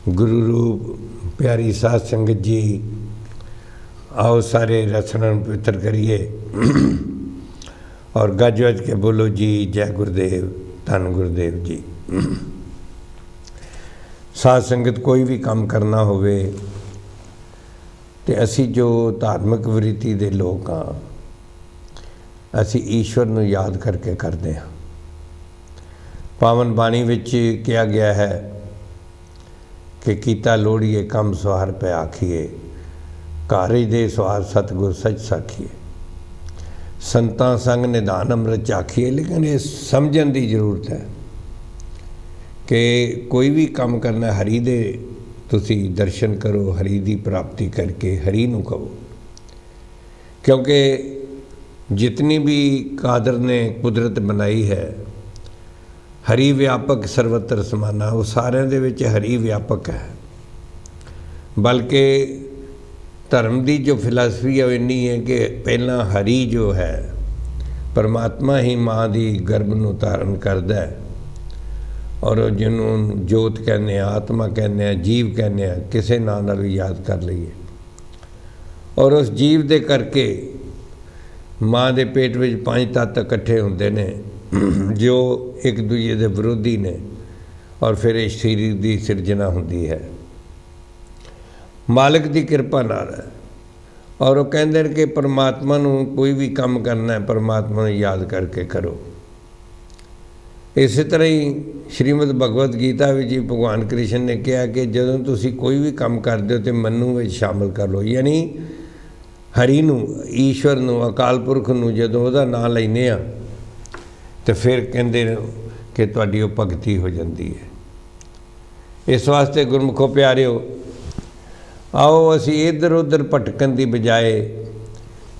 गुरु रूप प्यारी साध संगत जी, आओ सारे रसना पवित्र करिए और गज वज के बोलो जी जय गुरुदेव, धन गुरुदेव जी। साध संगत कोई भी काम करना होवे ते असी जो धार्मिक वृत्ति दे लोग हाँ, असी ईश्वर नूं याद करके करते हैं। पावन बाणी विच कहा गया है कि कीता लोड़िए कम सवार पे आखिए, कारज दे सवार सतगुर सच साखिए, संतां संग निधान अमृत चाखिए। लेकिन ये समझण की जरूरत है कि कोई भी काम करना हरि दे तुसी दर्शन करो, हरि की प्राप्ति करके हरि नूं कहो। क्योंकि जितनी भी कादर ने कुदरत बनाई है, हरि व्यापक सर्वत्र समाना, वो सारे दे विच हरि व्यापक है। बल्कि धर्म की जो फिलासफी है वो इन्नी है कि पहला हरि जो है परमात्मा ही माँ की गर्भ नूं धारण करता है, और जिन्होंने जोत कहने, आत्मा कहने, जीव कहने, किसी नाम नाल भी याद कर लीए। और उस जीव दे करके माँ के पेट में 5 तत्त इकट्ठे होंदे ने जो एक दूजे के विरोधी ने, और फिर इस शरीर की सिरजना होंदी है मालिक की कृपा नाल। और वो कहते हैं कि परमात्मा नूं कोई भी काम करना है परमात्मा नूं याद करके करो। इस तरह ही श्रीमद भगवत गीता में जी भगवान कृष्ण ने कहा कि जदों तुसी कोई भी काम करते हो तो मनु में शामिल कर लो, यानी हरि नूं, ईश्वर नूं, अकाल पुरख नूं जदों उहदा नाम लैने आ तो फिर कहते कि तुहाडी ओह भगती हो जाती है। इस वास्ते गुरमुखो प्यारिओ, आओ असी इधर उधर भटकन की बजाय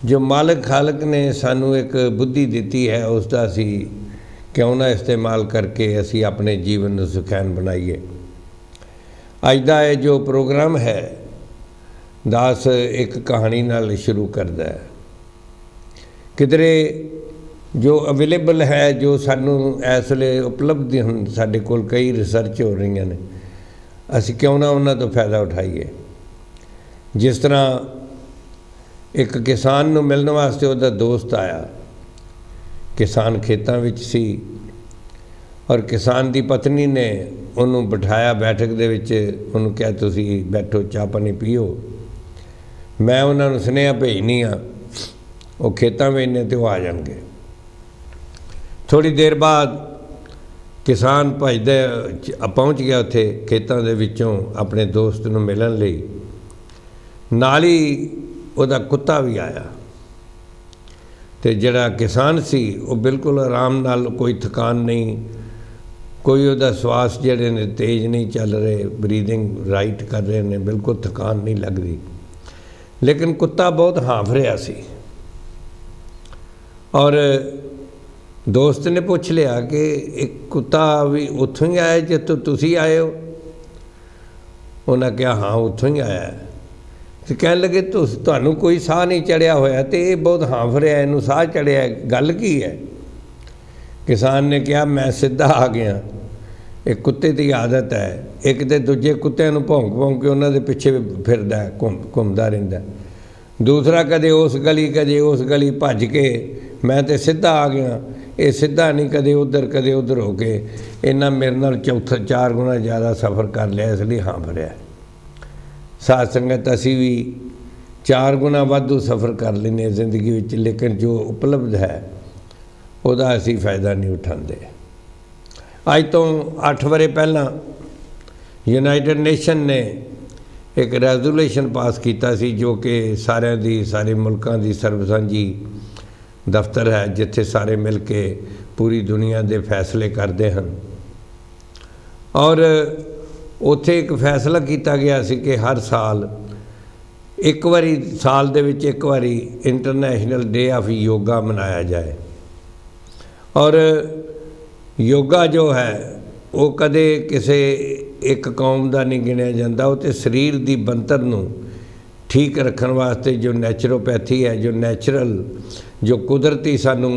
जो मालिक खालक ने सानू एक बुद्धि दी है उसका असी क्यों ना इस्तेमाल करके असी अपने जीवन को सुखैन बनाइए। अज का यह जो प्रोग्राम है दास एक कहानी नाल शुरू करता है। किधरे जो अवेलेबल है, जो सानू इस वे उपलब्ध हैं, साडे कोल कई रिसर्च हो रही ने, असी क्यों ना उन्हां तो फायदा उठाइए। जिस तरह एक किसान नूं मिलने वास्ते उहदा दोस्त आया, किसान खेतों विच सी, और किसान की पत्नी ने उन्होंने बिठाया बैठक दे विच, उन्होंने कहा तुसी बैठो चाह पानी पीओ, मैं उन्होंने सुनेहा भेजनी हाँ, वो खेतों में इन्ने तो आ जाएंगे। थोड़ी देर बाद किसान भजदे पहुँच गया उत्थे खेतों दे विचों अपने दोस्त नूं मिलण लई। नाल ही उहदा कुत्ता भी आया, तो जिहड़ा किसान सी वो बिल्कुल आराम नाल, कोई थकान नहीं, कोई उहदा श्वास जिहड़े ने तेज नहीं चल रहे, ब्रीदिंग राइट कर रहे ने, बिल्कुल थकान नहीं लगती। लेकिन कुत्ता बहुत हाँफ रहा सी। और दोस्त ने पूछ लिया कि एक कुत्ता भी उत्थों ही आया जित्थों तुसी आए हो? उन्हें कहा हाँ उत्थों ही आया है। तो कह लगे तुहानू कोई साह नहीं चढ़िया होया, तो ये बहुत हाँफ रहा, इनू साह चढ़िया, गल की है? किसान ने कहा मैं सीधा आ गया, एक कुत्ते की आदत है, एक तो दूजे कुत्तिਆਂ ਨੂੰ भौंक भौंक के उन्होंने पिछे फिरदा है, घूमता रहता। दूसरा कदे उस गली कदे उस गली भज के, मैं तो सीधा आ गया, ये सीधा नहीं कदे उधर हो के इन्ना मेरे नाल चौथा 4 गुना ज़्यादा सफ़र कर लिया, इसलिए हाँफ रहा। साध संगत असी भी 4 गुना वाधू सफ़र कर लेने जिंदगी विच, लेकिन जो उपलब्ध है उहदा असी फायदा नहीं उठाते। अज तो 8 वरे पहला यूनाइटेड नेशन ने एक रेजोल्यूशन पास किया सी, जो कि सारे मुल्कों की सर्वसांझी दफ्तर है, जिथे सारे मिल के पूरी दुनिया के फैसले करते हैं। और उत्थे एक फैसला किया गया सी कि हर साल एक बारी, साल दे विच एक बारी इंटरनेशनल डे ऑफ योगा मनाया जाए। और योगा जो है वो कदे किसी एक कौम का नहीं गिनिया जाता, वो तो शरीर की बनतर नूं ठीक रखने वास्ते जो नैचुरोपैथी है, जो नैचुरल, जो कुदरती सानू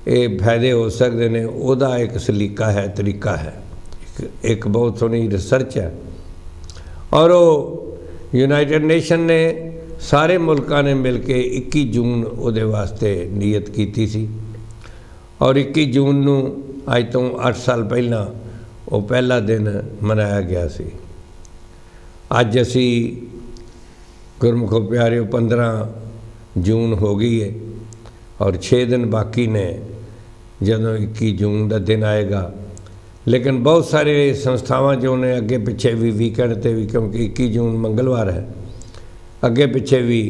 ये फायदे हो सकते हैं, वह एक सलीका है, तरीका है, एक बहुत सोहनी रिसर्च है। और वो यूनाइटेड नेशन ने सारे मुल्कां ने मिल के 21 जून उहदे वास्ते नीयत कीती सी और 21 जून नूं अज तो 8 साल पहलां वो पहला दिन मनाया गया सी। अज असी गुरमुखो प्यारिओ 15 जून हो गई है और 6 दिन बाकी ने जदों 21 जून का दिन आएगा। लेकिन बहुत सारे संस्थावां जो ने अगे पिछे भी वीकेंड ते भी, क्योंकि 21 जून मंगलवार है, अगे पिछे भी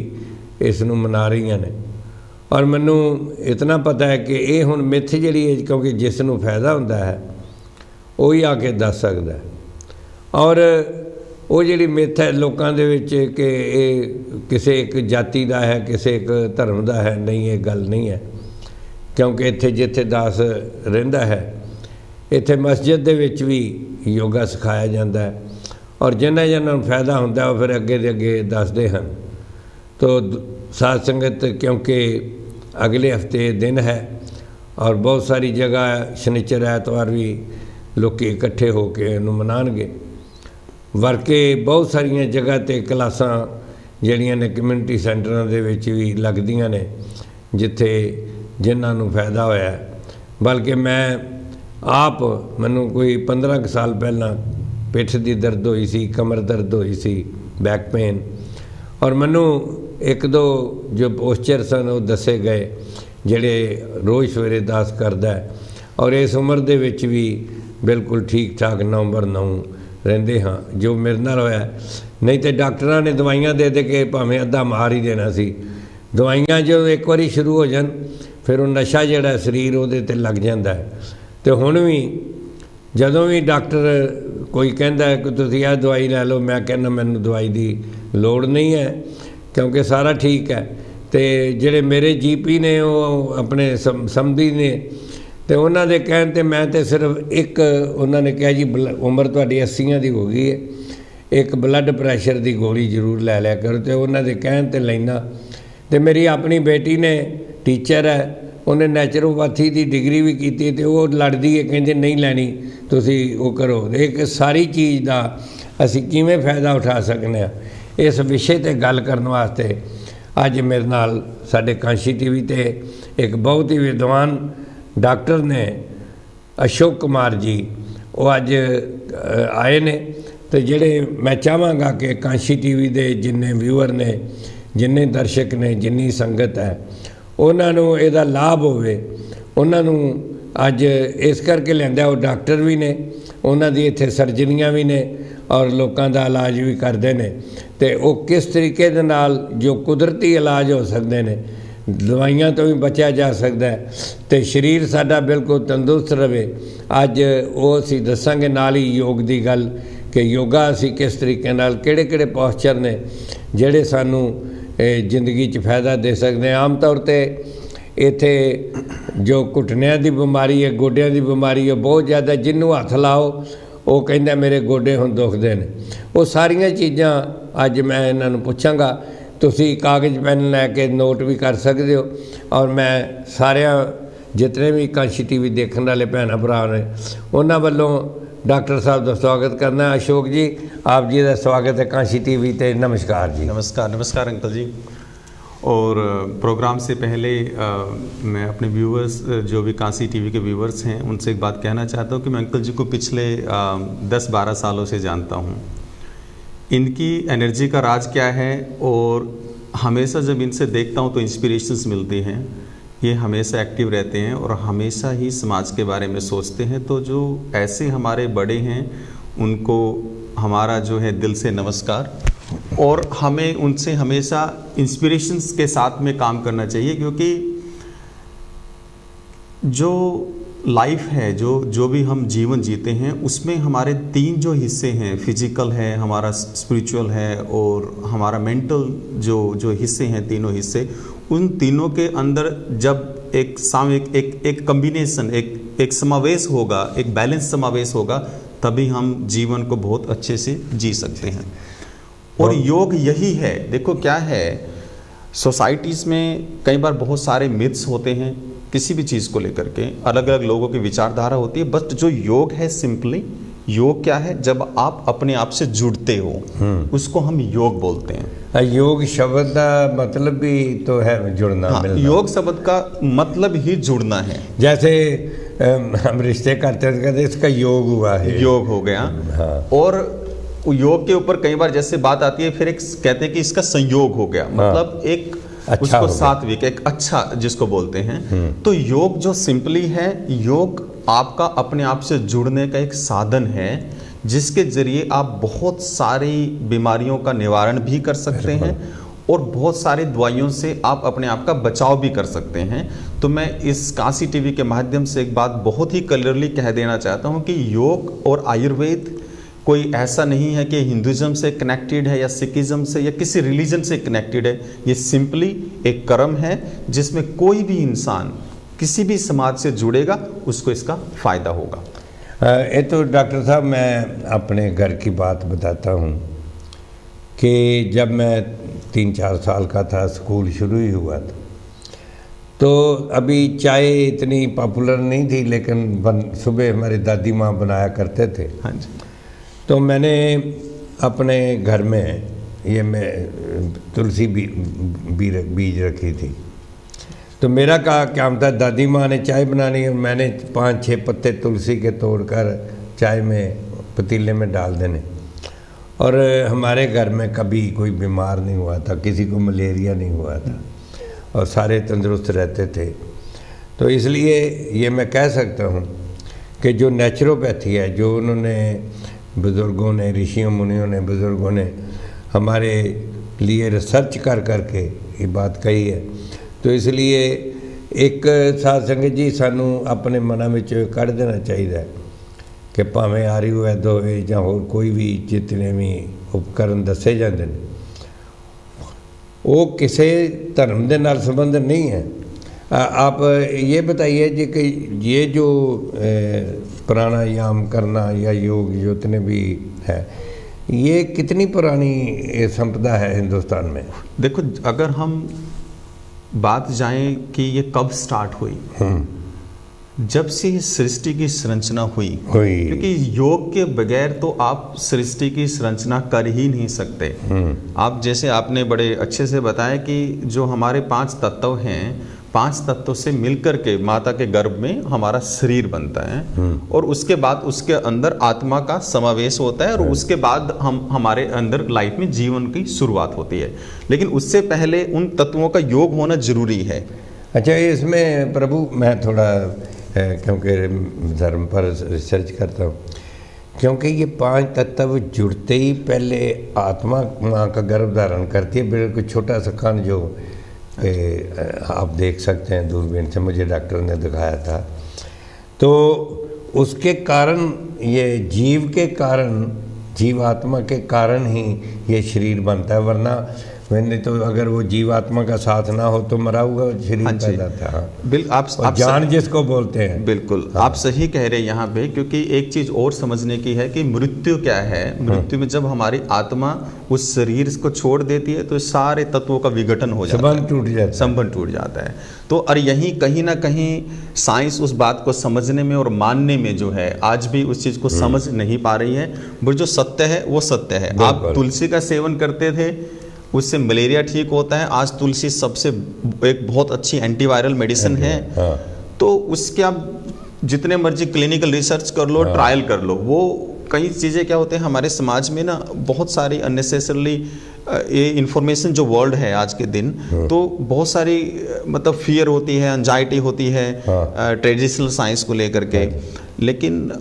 इस नूं मना रही ने। और मैनू इतना पता है कि ये हुण मिथ जिहड़ी है, क्योंकि जिस नूं फायदा हुंदा है वही आके दस सकदा है। और वो जिहड़ी मिथ है लोकां दे विच कि ये किसी एक जाति का है, किसी एक धर्म का है, नहीं, ये गल नहीं है। क्योंकि इत्थे जिथे दास रहिंदा है, इत्थे मस्जिद दे विच भी योगा सिखाया जाता है और जिन्हां जिन्हां नूं फायदा हुंदा है वो फिर अगे दे अगे दसदे हन। तो साध संगत, क्योंकि अगले हफ्ते दिन है और बहुत सारी जगह शनिचर ऐतवार भी लोग इकट्ठे होकर इहनूं मनाणगे। वर्के बहुत सारिया जगह ते क्लासां जिहड़ियां ने कम्यूनिटी सेंटरां दे विच भी लगदियां ने, जिथे जिन्हां नूं फायदा होया। बल्कि मैं आप, मैनूं कोई 15 साल पहलां पिठ की दर्द हुई सी, कमर दर्द हुई सी, बैक पेन, और मैनूं 1-2 जो पोस्चर सन वो दसे गए जिहड़े रोज़ सवेरे दास करदा है। और इस उम्र दे विच भी बिल्कुल ठीक ठाक 9/9 रहिंदे हाँ, जो मेरे नाल होया। नहीं तो डॉक्टरां ने दवाइयां दे दे के भावें अद्धा मार ही देना सी। दवाइयां जो एक बारी शुरू हो जान फिर वो नशा जिहड़ा शरीर उहदे ते लग जाता है। तो हुण भी जदों भी डॉक्टर कोई कहता है कि तुसीं यह दवाई लै लो, मैं कहना मैनूं दवाई की लोड़ नहीं है, क्योंकि सारा ठीक है। तो जिहड़े मेरे GP ने वो अपने समधी ने, तो उन्होंने दे कहण ते मैं तो सिर्फ एक, उन्होंने कहा जी उम्र तुहाडी 80 की हो गई है, एक ब्लड प्रैशर की गोली जरूर लै लिया करो। तो उन्होंने कहण ते लैना। तो मेरी अपनी बेटी ने टीचर है, उन्हें नैचुरोपैथी की डिग्री भी की, तो वो लड़दी है, कहते नहीं लैनी, तुसी वो करो। एक सारी चीज़ का असी किवें फायदा उठा सकते हैं, इस विषय पर गल करने वास्ते अज मेरे नाल साडे कांशी TV ते एक बहुत ही विद्वान डॉक्टर ने अशोक कुमार जी, वो अज आए ने। तो जिहड़े मैं चाहांगा कि कांशी TV दे जिन्ने व्यूअर ने, जिन्ने दर्शक ने, जिन्नी संगत है, उन्होंने इहदा लाभ होवे। उन्होंने अज इस करके लिआंदा, वो डॉक्टर भी ने, उन्हों दी इत्थे सर्जरियां भी ने और लोगों का इलाज भी करते हैं। तो वो किस तरीके दे नाल जो कुदरती इलाज हो सकते हैं, दवाइयां तो भी बचा जा सकता है, तो शरीर साडा बिल्कुल तंदुरुस्त रहे। अज वो असीं दसांगे, नाल ही योग की गल कि योगा असीं किस तरीके नाल किहड़े-किहड़े पोस्चर ने जिहड़े सानूं जिंदगी च फायदा दे सकते हैं। आम तौर पर इत्थे जो घुटनियां की बीमारी है, गोडियां की बीमारी है, बहुत ज़्यादा, जिन्हों हथ लाओ वो कहंदा मेरे गोडे हुण दुखदे ने। वो सारियां चीज़ां अज मैं इन्हां नूं पुछांगा, तुसीं कागज़ पैन लैके नोट भी कर सकते हो। और मैं सारियां जितने भी कांशी TV देखने वाले भैन भरा ने उन्हां वल्लों डॉक्टर साहब का स्वागत करना। अशोक जी, आप जी का स्वागत है कांशी TV ते। नमस्कार जी। नमस्कार। नमस्कार अंकल जी। और प्रोग्राम से पहले मैं अपने व्यूवर्स, जो भी कांसी TV के व्यूवर्स हैं, उनसे एक बात कहना चाहता हूं कि मैं अंकल जी को पिछले 10-12 सालों से जानता हूं। इनकी एनर्जी का राज क्या है, और हमेशा जब इनसे देखता हूं तो इंस्पिरेशंस मिलती हैं। ये हमेशा एक्टिव रहते हैं और हमेशा ही समाज के बारे में सोचते हैं। तो जो ऐसे हमारे बड़े हैं उनको हमारा जो है दिल से नमस्कार। और हमें उनसे हमेशा इंस्पिरेशंस के साथ में काम करना चाहिए, क्योंकि जो लाइफ है, जो भी हम जीवन जीते हैं, उसमें हमारे 3 जो हिस्से हैं, फिजिकल है, हमारा स्पिरिचुअल है और हमारा मेंटल जो हिस्से हैं, तीनों हिस्से, उन तीनों के अंदर जब एक कम्बिनेशन, एक समावेश होगा, एक बैलेंस समावेश होगा, तभी हम जीवन को बहुत अच्छे से जी सकते हैं। और योग यही है। देखो क्या है, सोसाइटीज़ में कई बार बहुत सारे मिथ्स होते हैं किसी भी चीज़ को लेकर के, अलग अलग लोगों की विचारधारा होती है। बट जो योग है, सिंपली योग क्या है? जब आप अपने आप से जुड़ते हो, उसको हम योग बोलते हैं। योग शब्द का मतलब भी तो है जुड़ना, हाँ, मिलना। योग शब्द का मतलब ही जुड़ना है। जैसे हम रिश्ते करते थे, इसका योग हुआ है, योग हो गया। हाँ। और योग के ऊपर कई बार जैसे बात आती है, फिर एक कहते हैं कि इसका संयोग हो गया, मतलब एक अच्छा उसको हो गया। सात्विक, एक अच्छा जिसको बोलते हैं। तो योग जो सिंपली है, योग आपका अपने आप से जुड़ने का एक साधन है, जिसके जरिए आप बहुत सारी बीमारियों का निवारण भी कर सकते हैं और बहुत सारी दवाइयों से आप अपने आप का बचाव भी कर सकते हैं। तो मैं इस काशी टीवी के माध्यम से एक बात बहुत ही क्लियरली कह देना चाहता हूं कि योग और आयुर्वेद कोई ऐसा नहीं है कि हिंदुइज्म से कनेक्टेड है या सिखिज्म से या किसी रिलीजन से कनेक्टेड है। ये सिंपली एक कर्म है जिसमें कोई भी इंसान किसी भी समाज से जुड़ेगा, उसको इसका फायदा होगा। ये तो डॉक्टर साहब, मैं अपने घर की बात बताता हूँ कि जब मैं 3-4 साल का था, स्कूल शुरू ही हुआ था, तो अभी चाय इतनी पॉपुलर नहीं थी, लेकिन सुबह हमारी दादी माँ बनाया करते थे। हाँ जी। तो मैंने अपने घर में ये मैं तुलसी बीज रखी थी। तो मेरा काम था, दादी माँ ने चाय बनानी और मैंने 5-6 पत्ते तुलसी के तोड़कर चाय में पतीले में डाल देने। और हमारे घर में कभी कोई बीमार नहीं हुआ था, किसी को मलेरिया नहीं हुआ था और सारे तंदुरुस्त रहते थे। तो इसलिए ये मैं कह सकता हूँ कि जो नेचुरोपैथी है, जो उन्होंने बुज़ुर्गों ने, ऋषियों मुनियों ने, बुज़ुर्गों ने हमारे लिए रिसर्च कर के ये बात कही है, तो इसलिए एक साध संगत जी सानू अपने मन में कढ़ देना चाहिए कि भावें आयुर्वेद होवे या होर कोई भी जितने भी उपकरण दसे जाते हैं, वो किसी धर्म के नाल संबंध नहीं है। आप ये बताइए जी कि ये जो प्राणायाम करना या योग जितने भी है, ये कितनी पुरानी संपदा है हिंदुस्तान में? देखो, अगर हम बात जाएं कि ये कब स्टार्ट हुई, जब से सृष्टि की संरचना हुई, क्योंकि योग के बगैर तो आप सृष्टि की संरचना कर ही नहीं सकते। आप जैसे आपने बड़े अच्छे से बताया कि जो हमारे 5 तत्व हैं, 5 तत्वों से मिलकर के माता के गर्भ में हमारा शरीर बनता है और उसके बाद उसके अंदर आत्मा का समावेश होता है और उसके बाद हमारे अंदर लाइफ में जीवन की शुरुआत होती है। लेकिन उससे पहले उन तत्वों का योग होना जरूरी है। अच्छा, इसमें प्रभु मैं थोड़ा क्योंकि धर्म पर रिसर्च करता हूँ, क्योंकि ये 5 तत्व जुड़ते ही पहले आत्मा माँ का गर्भ धारण करती है। बिल्कुल छोटा सा कण जो आप देख सकते हैं दूरबीन से, मुझे डॉक्टर ने दिखाया था। तो उसके कारण, ये जीव के कारण, जीवात्मा के कारण ही ये शरीर बनता है, वरना मैंने तो अगर वो जीवात्मा का साथ ना हो तो मरा हुआ शरीर पैदा था। बिल्कुल, आप जान जिसको बोलते हैं। बिल्कुल, आप सही कह रहे हैं यहाँ पे, क्योंकि एक चीज और समझने की है कि मृत्यु क्या है। मृत्यु में जब हमारी आत्मा उस शरीर को छोड़ देती है तो सारे तत्वों का विघटन हो जाता है, संबंध टूट जाता है। तो और यही कहीं ना कहीं साइंस उस बात को समझने में और मानने में जो है आज भी उस चीज को समझ नहीं पा रही है। बट जो सत्य है वो सत्य है। आप तुलसी का सेवन करते थे, उससे मलेरिया ठीक होता है। आज तुलसी सबसे एक बहुत अच्छी एंटीवायरल मेडिसिन है। तो उसके आप जितने मर्जी क्लिनिकल रिसर्च कर लो, ट्रायल कर लो, वो कई चीज़ें क्या होते हैं हमारे समाज में ना, बहुत सारी अननेसेसरली ये इन्फॉर्मेशन जो वर्ल्ड है आज के दिन, तो बहुत सारी मतलब फियर होती है, एंजाइटी होती है ट्रेडिशनल साइंस को लेकर के। लेकिन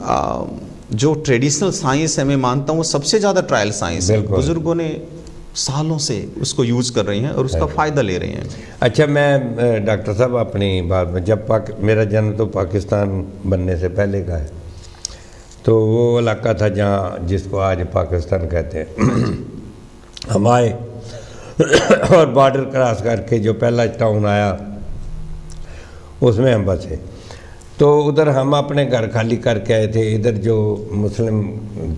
जो ट्रेडिशनल साइंस है, मैं मानता हूँ वो सबसे ज़्यादा ट्रायल साइंस है। बुजुर्गों ने सालों से उसको यूज कर रहे हैं और उसका फ़ायदा ले रहे हैं। अच्छा, मैं डॉक्टर साहब अपनी बात में, जब मेरा जन्म तो पाकिस्तान बनने से पहले का है, तो वो इलाका था जहाँ जिसको आज पाकिस्तान कहते हैं। हम आए और बॉर्डर क्रॉस करके जो पहला टाउन आया उसमें हम बसे। तो उधर हम अपने घर खाली करके आए थे, इधर जो मुस्लिम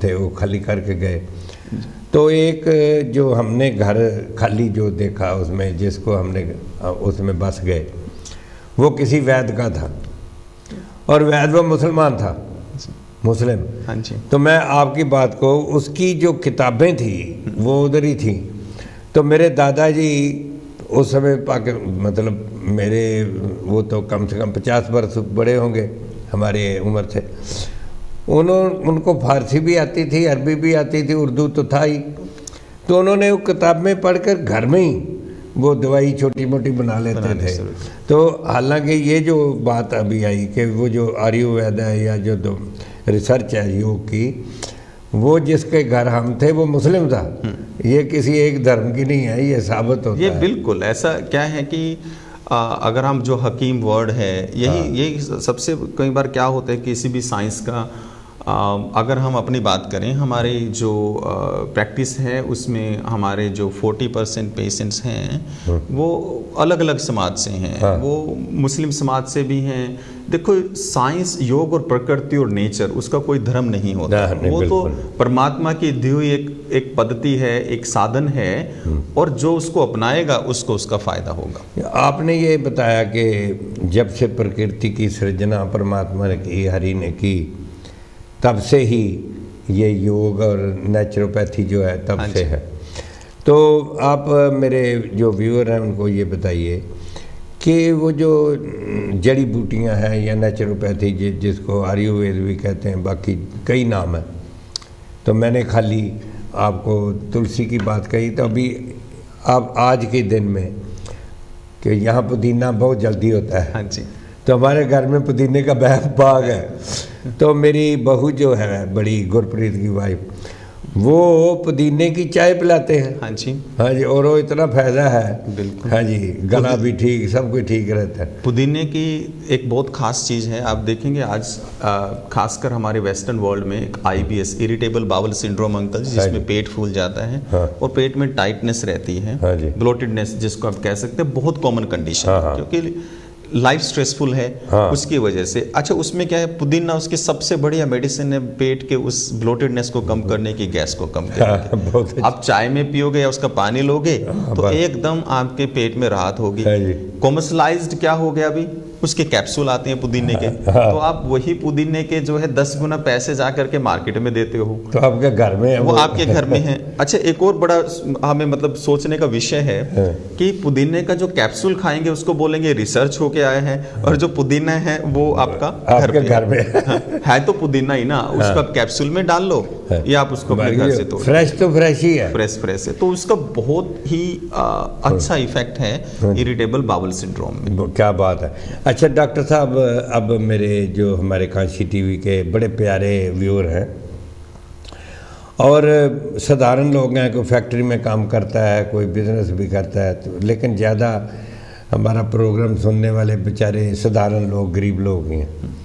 थे वो खाली करके गए। तो एक जो हमने घर खाली जो देखा उसमें, जिसको हमने उसमें बस गए, वो किसी वैद्य का था और वैद्य वो मुसलमान था। मुस्लिम। हाँ जी। तो मैं आपकी बात को, उसकी जो किताबें थी वो उधर ही थी। तो मेरे दादाजी उस समय मतलब मेरे, वो तो कम से कम 50 वर्ष बड़े होंगे हमारे उम्र से। उनको फारसी भी आती थी, अरबी भी आती थी, उर्दू तो था ही। तो उन्होंने वो किताब में पढ़कर घर में ही वो दवाई छोटी मोटी बना लेते थे। तो हालांकि ये जो बात अभी आई कि वो जो आयुर्वेद है या जो रिसर्च है योग की, वो जिसके घर हम थे वो मुस्लिम था, ये किसी एक धर्म की नहीं है, ये साबित होता ये है। बिल्कुल ऐसा क्या है कि अगर हम जो हकीम वर्ड है यही सबसे कई बार क्या होता है किसी भी साइंस का, अगर हम अपनी बात करें, हमारे जो प्रैक्टिस है उसमें हमारे जो 40% पेशेंट्स हैं वो अलग अलग समाज से हैं, वो मुस्लिम समाज से भी हैं। देखो साइंस, योग और प्रकृति और नेचर, उसका कोई धर्म नहीं होता, वो तो परमात्मा की दी हुई एक पद्धति है, एक साधन है, और जो उसको अपनाएगा उसको उसका फायदा होगा। आपने ये बताया कि जब से प्रकृति की सृजना परमात्मा ने की, हरि ने की, तब से ही ये योग और नेचुरोपैथी जो है तब से है। तो आप मेरे जो व्यूअर हैं उनको ये बताइए कि वो जो जड़ी बूटियां हैं या नेचुरोपैथी जिसको आयुर्वेद भी कहते हैं, बाकी कई नाम हैं, तो मैंने खाली आपको तुलसी की बात कही। तो अभी आप आज के दिन में कि यहाँ पुदीना बहुत जल्दी होता है। हाँ जी। तो हमारे घर में पुदीने का बाग है। तो मेरी बहू जो है बड़ी, गुरप्रीत की वाइफ, वो पुदीने की चाय पिलाते हैं। हाँ जी। हाँ जी, और वो इतना फायदा है। बिल्कुल। हाँ जी, गला भी ठीक, सब कुछ ठीक रहता है। पुदीने की एक बहुत खास चीज़ है, आप देखेंगे आज खासकर हमारे वेस्टर्न वर्ल्ड में एक IBS, irritable bowel syndrome uncle ji, जिसमें पेट फूल जाता है और पेट में टाइटनेस रहती है, ब्लोटेडनेस जिसको आप कह सकते हैं, बहुत कॉमन कंडीशन है क्योंकि लाइफ स्ट्रेसफुल है उसकी वजह से। अच्छा, उसमें क्या है, पुदीना उसकी सबसे बढ़िया मेडिसिन है पेट के उस ब्लोटेडनेस को कम करने की, गैस को कम करने की। आप चाय में पियोगे या उसका पानी लोगे तो एकदम आपके पेट में राहत होगी। कॉमर्शलाइज्ड क्या हो गया अभी, उसके कैप्सूल आते हैं पुदीने के, तो आप वही पुदीने के जो है 10 गुना पैसे जा करके मार्केट में देते हो, तो आपके घर में है, वो आपके घर में है। अच्छा, एक और बड़ा हमें मतलब सोचने का विषय है कि पुदीने का जो कैप्सूल खाएंगे उसको बोलेंगे रिसर्च होके आए हैं, और जो पुदीना है वो आपका घर में है तो पुदीना ही ना, उसको आप कैप्सूल में डाल लो या आप उसको अपने घर से तोड़, फ्रेश तो फ्रेश ही है, फ्रेश है, तो उसका बहुत ही अच्छा इफेक्ट है इरिटेबल बाउल सिंड्रोम में। क्या बात है। अच्छा डॉक्टर साहब, अब मेरे जो हमारे काशी टीवी के बड़े प्यारे व्यूअर हैं और साधारण लोग हैं, कोई फैक्ट्री में काम करता है, कोई बिजनेस भी करता है, तो लेकिन ज़्यादा हमारा प्रोग्राम सुनने वाले बेचारे साधारण लोग, गरीब लोग ही हैं।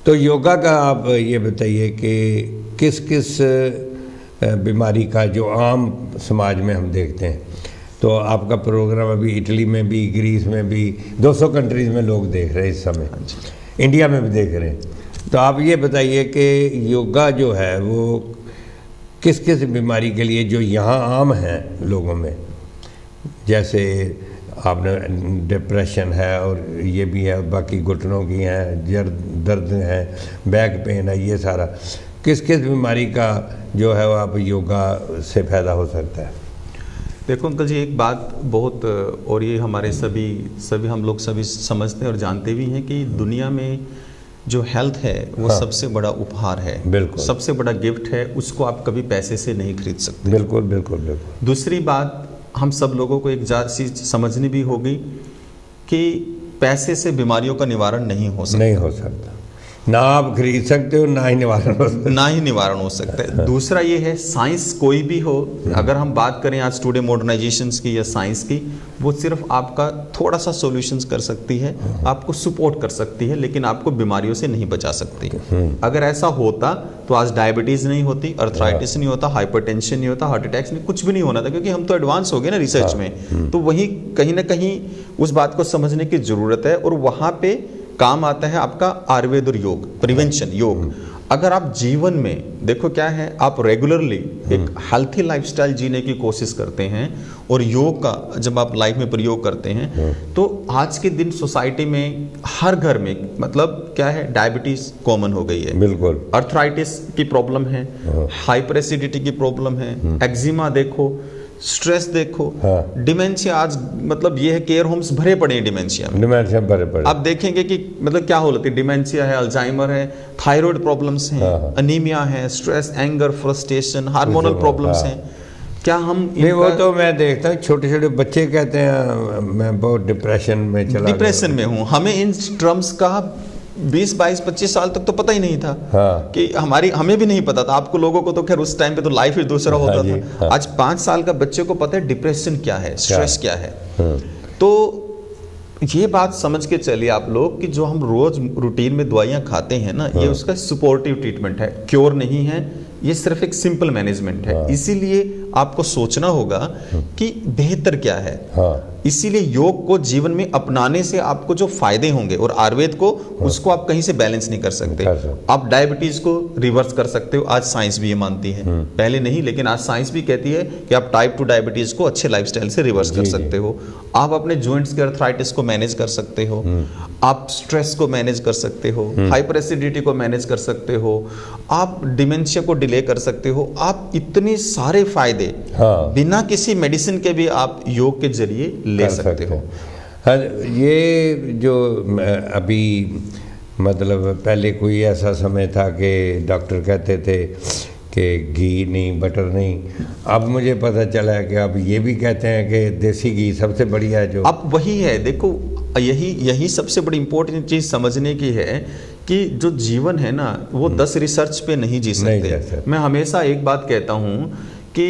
तो योगा का आप ये बताइए कि किस किस बीमारी का जो आम समाज में हम देखते हैं, तो आपका प्रोग्राम अभी इटली में भी, ग्रीस में भी, 200 कंट्रीज़ में लोग देख रहे हैं इस समय, इंडिया में भी देख रहे हैं। तो आप ये बताइए कि योगा जो है वो किस किस बीमारी के लिए जो यहाँ आम हैं लोगों में, जैसे आपने डिप्रेशन है और ये भी है, बाकी घुटनों की हैं, दर्द है, बैक पेन है, ये सारा किस किस बीमारी का जो है वो आप योगा से फ़ायदा हो सकता है? देखो अंकल जी, एक बात बहुत, और ये हमारे सभी हम लोग सभी समझते हैं और जानते भी हैं कि दुनिया में जो हेल्थ है वो सबसे बड़ा उपहार है, बिल्कुल सबसे बड़ा गिफ्ट है, उसको आप कभी पैसे से नहीं खरीद सकते। बिल्कुल बिल्कुल बिल्कुल। दूसरी बात, हम सब लोगों को एक चीज समझनी भी होगी कि पैसे से बीमारियों का निवारण नहीं हो सकता, ना आप खरीद सकते हो, ना ही निवारण हो सकता है। दूसरा ये है, साइंस कोई भी हो, अगर हम बात करें आज टुडे मॉडर्नाइजेशंस की या साइंस की, वो सिर्फ आपका थोड़ा सा सॉल्यूशंस कर सकती है, आपको सपोर्ट कर सकती है, लेकिन आपको बीमारियों से नहीं बचा सकती। अगर ऐसा होता तो आज डायबिटीज नहीं होती, अर्थराइटिस नहीं होता, हाइपरटेंशन नहीं होता, हार्ट अटैक्स नहीं, कुछ भी नहीं होना था, क्योंकि हम तो एडवांस हो गए ना रिसर्च में। तो वही कहीं ना कहीं उस बात को समझने की जरूरत है, और वहां पे काम आता है आपका आयुर्वेद और योग, प्रिवेंशन योग। अगर आप जीवन में देखो क्या है, आप रेगुलरली एक हेल्थी लाइफस्टाइल जीने की कोशिश करते हैं और योग का जब आप लाइफ में प्रयोग करते हैं तो आज के दिन सोसाइटी में हर घर में मतलब क्या है, डायबिटीज कॉमन हो गई है, बिल्कुल, अर्थराइटिस की प्रॉब्लम है, हाइपर एसिडिटी की प्रॉब्लम है, एक्जिमा देखो, स्ट्रेस देखो, डिमेंशिया आज मतलब ये है, केयर होम्स भरे पड़े हैं डिमेंशिया भरे पड़े। आप देखेंगे कि मतलब क्या होती है, डिमेंशिया है, अल्जाइमर है, थायराइड प्रॉब्लम्स हैं, अनीमिया है, stress, anger, frustration, hormonal problems हैं। क्या हम नहीं, वो तो मैं देखता हूँ छोटे छोटे बच्चे कहते हैं मैं बहुत डिप्रेशन में चला गया, डिप्रेशन में हूँ। हमें इन टर्म्स का 20, 22, 25 साल तक तो पता ही नहीं था कि हमें भी नहीं पता था। आपको लोगों को तो खैर उस टाइम पे तो लाइफ ही दूसरा होता था। आज 5 साल का बच्चे को पता है डिप्रेशन क्या है, स्ट्रेस क्या है। तो ये बात समझ के चलिए आप लोग कि जो हम रोज रूटीन में दवाइयां खाते हैं ना, ये उसका सपोर्टिव ट्रीटमेंट है, क्योर नहीं है, ये सिर्फ एक सिंपल मैनेजमेंट है। इसीलिए आपको सोचना होगा कि बेहतर क्या है। इसीलिए योग को जीवन में अपनाने से आपको जो फायदे होंगे, और आयुर्वेद को उसको आप कहीं से बैलेंस नहीं कर सकते। आप डायबिटीज को रिवर्स कर सकते हो, आज साइंस भी ये मानती है, पहले नहीं लेकिन आज साइंस भी कहती है कि आप टाइप 2 डायबिटीज को अच्छे लाइफस्टाइल से रिवर्स कर सकते हो। आप अपने जॉइंट्स के अर्थराइटिस को मैनेज कर सकते हो, आप स्ट्रेस को मैनेज कर सकते हो, हाइपर एसिडिटी को मैनेज कर सकते हो, आप डिमेंशिया को डिले कर सकते हो। आप इतने सारे फायदे बिना किसी मेडिसिन के भी आप योग के जरिए ले सकते हो। हाँ, ये जो अभी मतलब पहले कोई ऐसा समय था कि डॉक्टर कहते थे कि घी नहीं, बटर नहीं, अब मुझे पता चला है कि अब ये भी कहते हैं कि देसी घी सबसे बढ़िया है। जो अब वही है, देखो यही सबसे बड़ी इंपॉर्टेंट चीज समझने की है कि जो जीवन है ना वो 10 रिसर्च पे नहीं जी सकते। मैं हमेशा एक बात कहता हूँ कि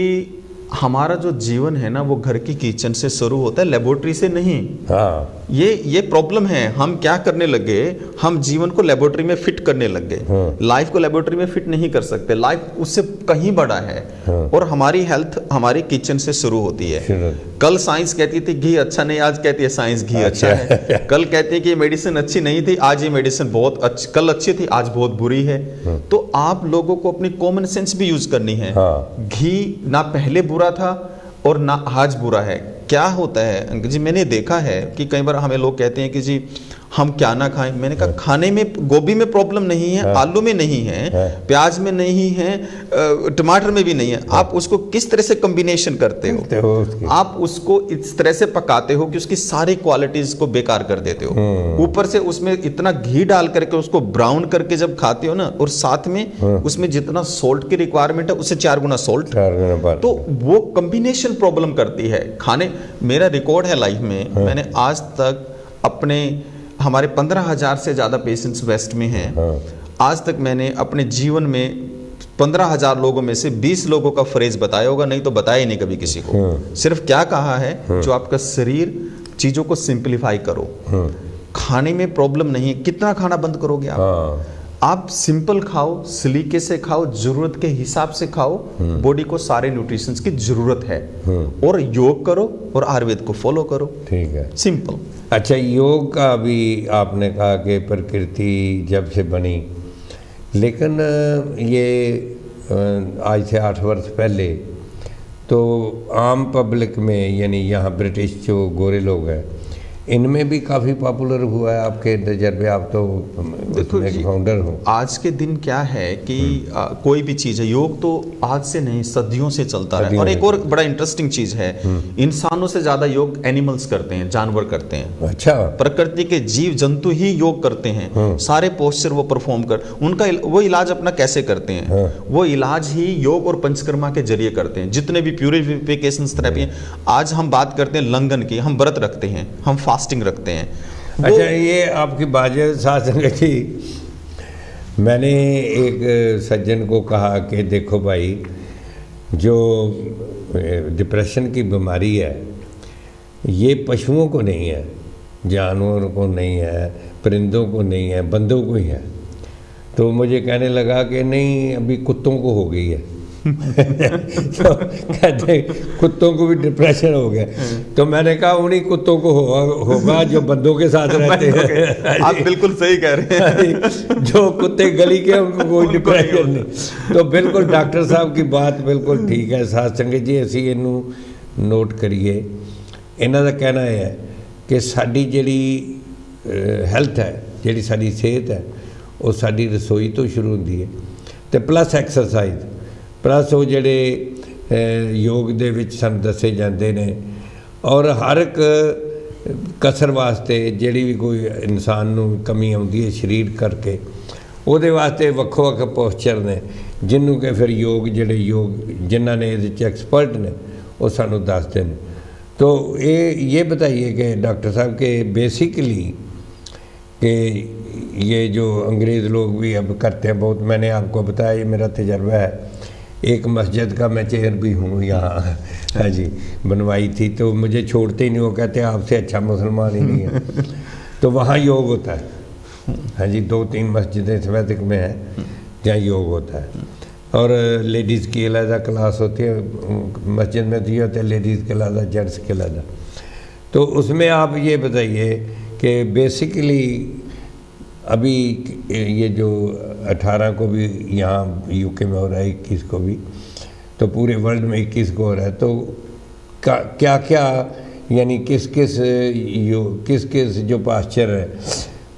हमारा जो जीवन है ना वो घर की किचन से शुरू होता है, लेबोरेटरी से नहीं। ये प्रॉब्लम है, हम क्या करने लगे, हम जीवन को लेबोरेटरी में फिट करने लग गए। लाइफ को लेबोरेटरी में फिट नहीं कर सकते, लाइफ उससे कहीं बड़ा है। और हमारी हेल्थ हमारी किचन से शुरू होती है। कल साइंस कहती थी घी अच्छा नहीं, आज कहती है साइंस घी अच्छा है। कल कहती है कि ये मेडिसिन अच्छी नहीं थी, आज ये मेडिसिन बहुत अच्छी, कल अच्छी थी, आज बहुत बुरी है। तो आप लोगों को अपनी कॉमन सेंस भी यूज करनी है। घी ना पहले बुरा था और ना आज बुरा है। क्या होता है अंकल जी, मैंने देखा है कि कई बार हमें लोग कहते हैं कि जी हम क्या ना खाएं। मैंने कहा खाने में गोभी में प्रॉब्लम नहीं है, आलू में नहीं है, प्याज में नहीं है, टमाटर में भी नहीं है। आप उसको किस तरह से कॉम्बिनेशन करते हो, आप उसको इस तरह से पकाते हो कि उसकी सारी क्वालिटीज को बेकार कर देते हो। ऊपर से उसमें इतना घी डाल करके उसको ब्राउन करके जब खाते हो ना, और साथ में उसमें जितना सोल्ट की रिक्वायरमेंट है उससे 4 गुना सोल्ट, तो वो कॉम्बिनेशन प्रॉब्लम करती है खाने। मेरा रिकॉर्ड है लाइफ में, मैंने आज तक अपने हमारे 15,000 से ज़्यादा पेशेंट्स वेस्ट में हैं। आज तक मैंने अपने जीवन में 15,000 लोगों में से 20 लोगों का फ्रेज बताया होगा, नहीं तो बताया ही नहीं कभी किसी को। सिर्फ क्या कहा है, जो आपका शरीर, चीज़ों को सिंप्लीफाई करो। खाने में प्रॉब्लम नहीं है, कितना खाना बंद करोगे आप सिंपल खाओ, सलीके से खाओ, जरूरत के हिसाब से खाओ। बॉडी को सारे न्यूट्रिशंस की जरूरत है, और योग करो और आयुर्वेद को फॉलो करो। ठीक है, सिंपल। अच्छा, योग का भी आपने कहा कि प्रकृति जब से बनी, लेकिन ये आज से 8 वर्ष पहले तो आम पब्लिक में, यानी यहाँ ब्रिटिश जो गोरे लोग हैं, इनमें भी काफ़ी पॉपुलर हुआ है। आपके तजर्बे, आप तो उसमें फाउंडर हो। आज के दिन क्या है कि कोई भी चीज़ है, योग तो आज से नहीं सदियों से चलता है। और एक और बड़ा इंटरेस्टिंग चीज़ है, इंसानों से ज़्यादा योग एनिमल्स करते हैं, जानवर करते हैं। अच्छा, प्रकृति के जीव जंतु ही योग करते हैं। सारे पोस्चर वो परफॉर्म कर, उनका वो इलाज अपना कैसे करते हैं, वो इलाज ही योग और पंचकर्मा के जरिए करते हैं। जितने भी प्यूरिफिकेशन थेरेपी, आज हम बात करते हैं लंघन की, हम व्रत रखते हैं, हम फास्टिंग रखते हैं। अच्छा, ये आपकी बात साथ संगत जी, मैंने एक सज्जन को कहा कि देखो भाई, जो डिप्रेशन की बीमारी है ये पशुओं को नहीं है, जानवरों को नहीं है, परिंदों को नहीं है, बंदों को ही है। तो मुझे कहने लगा कि नहीं, अभी कुत्तों को हो गई है। तो कहते कुत्तों को भी डिप्रेशन हो गया। तो मैंने कहा उन्हीं कुत्तों को होगा जो बंदों के साथ रहते हैं। आप बिल्कुल सही कह रहे हैं। जो कुत्ते गली के उनको कोई डिप्रेशन नहीं। तो बिल्कुल डॉक्टर साहब की बात बिल्कुल ठीक है। साथ संगत जी असी इनू नोट करिए। इन्हां दा कहना है कि साडी जिहड़ी हैल्थ है, जिहड़ी साडी सेहत है, वो साडी रसोई तो शुरू होंदी है, तो प्लस एक्सरसाइज प्लस वो जिहड़े योग दे विच सानूं दसे जांदे ने। और हर एक कसर वास्ते जिहड़ी भी कोई इंसान नूं कमी आउंदी है शरीर करके, ਉਹਦੇ वास्ते ਵੱਖੋ ਵੱਖ पोस्चर ने जिन्हों के फिर योग जिहड़े योग जिन्हां ने इहदे च एक्सपर्ट ने वो सानूं दसदे ने। तो ये बताइए कि डॉक्टर साहब के बेसिकली कि ये जो अंग्रेज़ लोग भी अब करते हैं बहुत, मैंने आपको बताया ये मेरा तजर्बा है। एक मस्जिद का मैं चेयर भी हूँ यहाँ, हाँ जी, बनवाई थी, तो मुझे छोड़ते ही नहीं। वो कहते हैं आपसे अच्छा मुसलमान ही नहीं है। तो वहाँ योग होता है, हाँ जी, 2-3 मस्जिदें सवैतिक में हैं जहाँ योग होता है। और लेडीज़ की अलग क्लास होती है, मस्जिद में तो ये होता है लेडीज़ के अलग, जेंट्स के अलग। तो उसमें आप ये बताइए कि बेसिकली अभी ये जो 18 को भी यहाँ यूके में हो रहा है, 21 को भी, तो पूरे वर्ल्ड में 21 को हो रहा है, तो क्या क्या यानी किस किस जो पास्चर है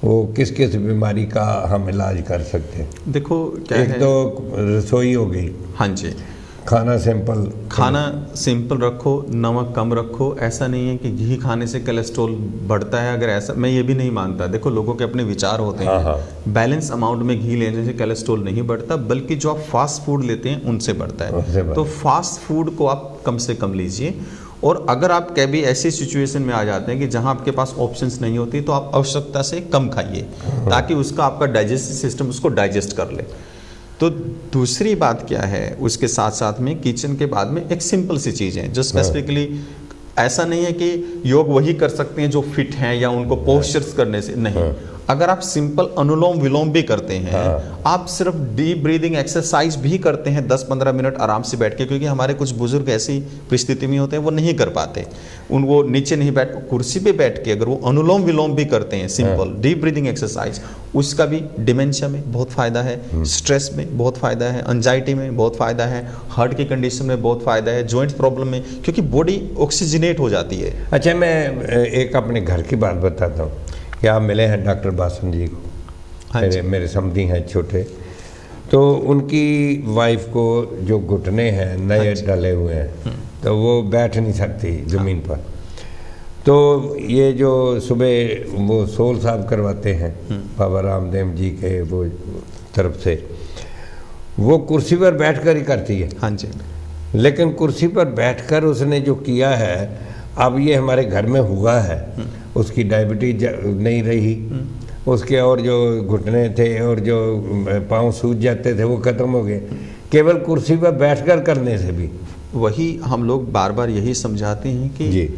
वो किस किस बीमारी का हम इलाज कर सकते हैं? देखो क्या एक है, तो रसोई हो गई, हाँ जी, खाना सिंपल रखो, नमक कम रखो। ऐसा नहीं है कि घी खाने से कोलेस्ट्रॉल बढ़ता है, अगर ऐसा, मैं ये भी नहीं मानता। देखो लोगों के अपने विचार होते हैं। बैलेंस अमाउंट में घी लेने से कोलेस्ट्रॉल नहीं बढ़ता, बल्कि जो आप फास्ट फूड लेते हैं उनसे बढ़ता है। तो फास्ट फूड को आप कम से कम लीजिए। और अगर आप कभी ऐसी सिचुएशन में आ जाते हैं कि जहां आपके पास ऑप्शंस नहीं होती, तो आप आवश्यकता से कम खाइए ताकि उसका आपका डाइजेस्टिव सिस्टम उसको डाइजेस्ट कर ले। तो दूसरी बात क्या है, उसके साथ साथ में किचन के बाद में एक सिंपल सी चीज़ है जो स्पेसिफिकली, ऐसा नहीं है कि योग वही कर सकते हैं जो फिट हैं या उनको पोस्चर्स करने से नहीं। अगर आप सिंपल अनुलोम विलोम भी करते हैं, आप सिर्फ डीप ब्रीदिंग एक्सरसाइज भी करते हैं 10-15 मिनट आराम से बैठ के, क्योंकि हमारे कुछ बुजुर्ग ऐसी परिस्थिति में होते हैं वो नहीं कर पाते, वो नीचे नहीं बैठ, कुर्सी पे बैठ के अगर वो अनुलोम विलोम भी करते हैं सिंपल डीप ब्रीदिंग एक्सरसाइज, उसका भी डिमेंशिया में बहुत फ़ायदा है, स्ट्रेस में बहुत फ़ायदा है, एंजाइटी में बहुत फ़ायदा है, हार्ट की कंडीशन में बहुत फ़ायदा है, जॉइंट प्रॉब्लम में, क्योंकि बॉडी ऑक्सीजनेट हो जाती है। अच्छा, मैं एक अपने घर की बात बताता हूँ कि आप मिले हैं डॉक्टर बासन जी को, हाँ, मेरे समधी हैं छोटे, तो उनकी वाइफ को जो घुटने हैं नए डाले हुए हैं, तो वो बैठ नहीं सकती ज़मीन पर। तो ये जो सुबह वो सोल साहब करवाते हैं बाबा रामदेव जी के वो तरफ से, वो कुर्सी पर बैठकर ही करती है, हाँ जी। लेकिन कुर्सी पर बैठकर उसने जो किया है, अब ये हमारे घर में हुआ है, उसकी डायबिटीज नहीं रही, उसके और जो घुटने थे और जो पाँव सूज जाते थे वो ख़त्म हो गए, केवल कुर्सी पर बैठकर करने से भी। वही हम लोग बार बार यही समझाते हैं कि जी,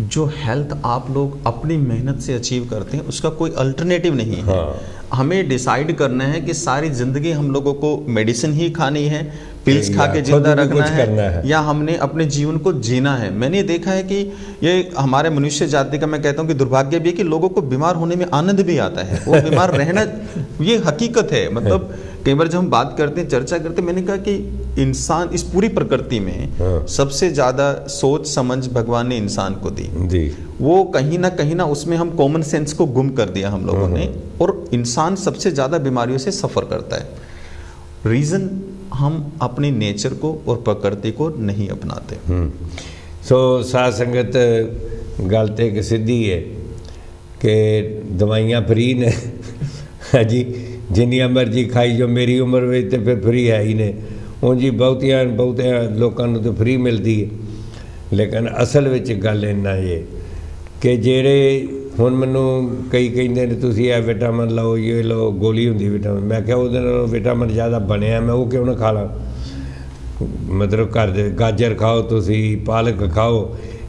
जो हेल्थ आप लोग अपनी मेहनत से अचीव करते हैं उसका कोई अल्टरनेटिव नहीं है। हाँ। हमें डिसाइड करना है कि सारी ज़िंदगी हम लोगों को मेडिसिन ही खानी है, पिल्स खा के जिंदा रखना है, या हमने अपने जीवन को जीना है। मैंने देखा है कि ये हमारे मनुष्य जाति का, मैं कहता हूँ कि दुर्भाग्य भी है कि लोगों को बीमार होने में आनंद भी आता है, वो बीमार रहना ये हकीकत है। मतलब कई बार जब हम बात करते हैं, चर्चा करते हैं, मैंने कहा कि इंसान इस पूरी प्रकृति में सबसे ज़्यादा सोच समझ भगवान ने इंसान को दी। वो कहीं ना उसमें हम कॉमन सेंस को गुम कर दिया हम लोगों ने, और इंसान सबसे ज़्यादा बीमारियों से सफ़र करता है। रीज़न हम अपने नेचर को और प्रकृति को नहीं अपनाते। साध संगत गल तो एक सीधी है कि दवाइयाँ फ्री ने, हाँ जी, जिन्नियां मर्जी खाई जो, मेरी उम्र में तो फिर फ्री है ही ने, उं जी बहुतिया लोगों तो फ्री मिलती है। लेकिन असल विच गल इन्ना ये कि जेड़े हुण मैनू कई कहते हैं तुसीं ये विटामिन लो, ये लो, गोली होंदी विटामिन, मैं क्या उहदे नालों विटामिन ज़्यादा बनया, मैं वो क्यों ना खा ला। मतलब घर दे गाजर खाओ, तुसीं पालक खाओ,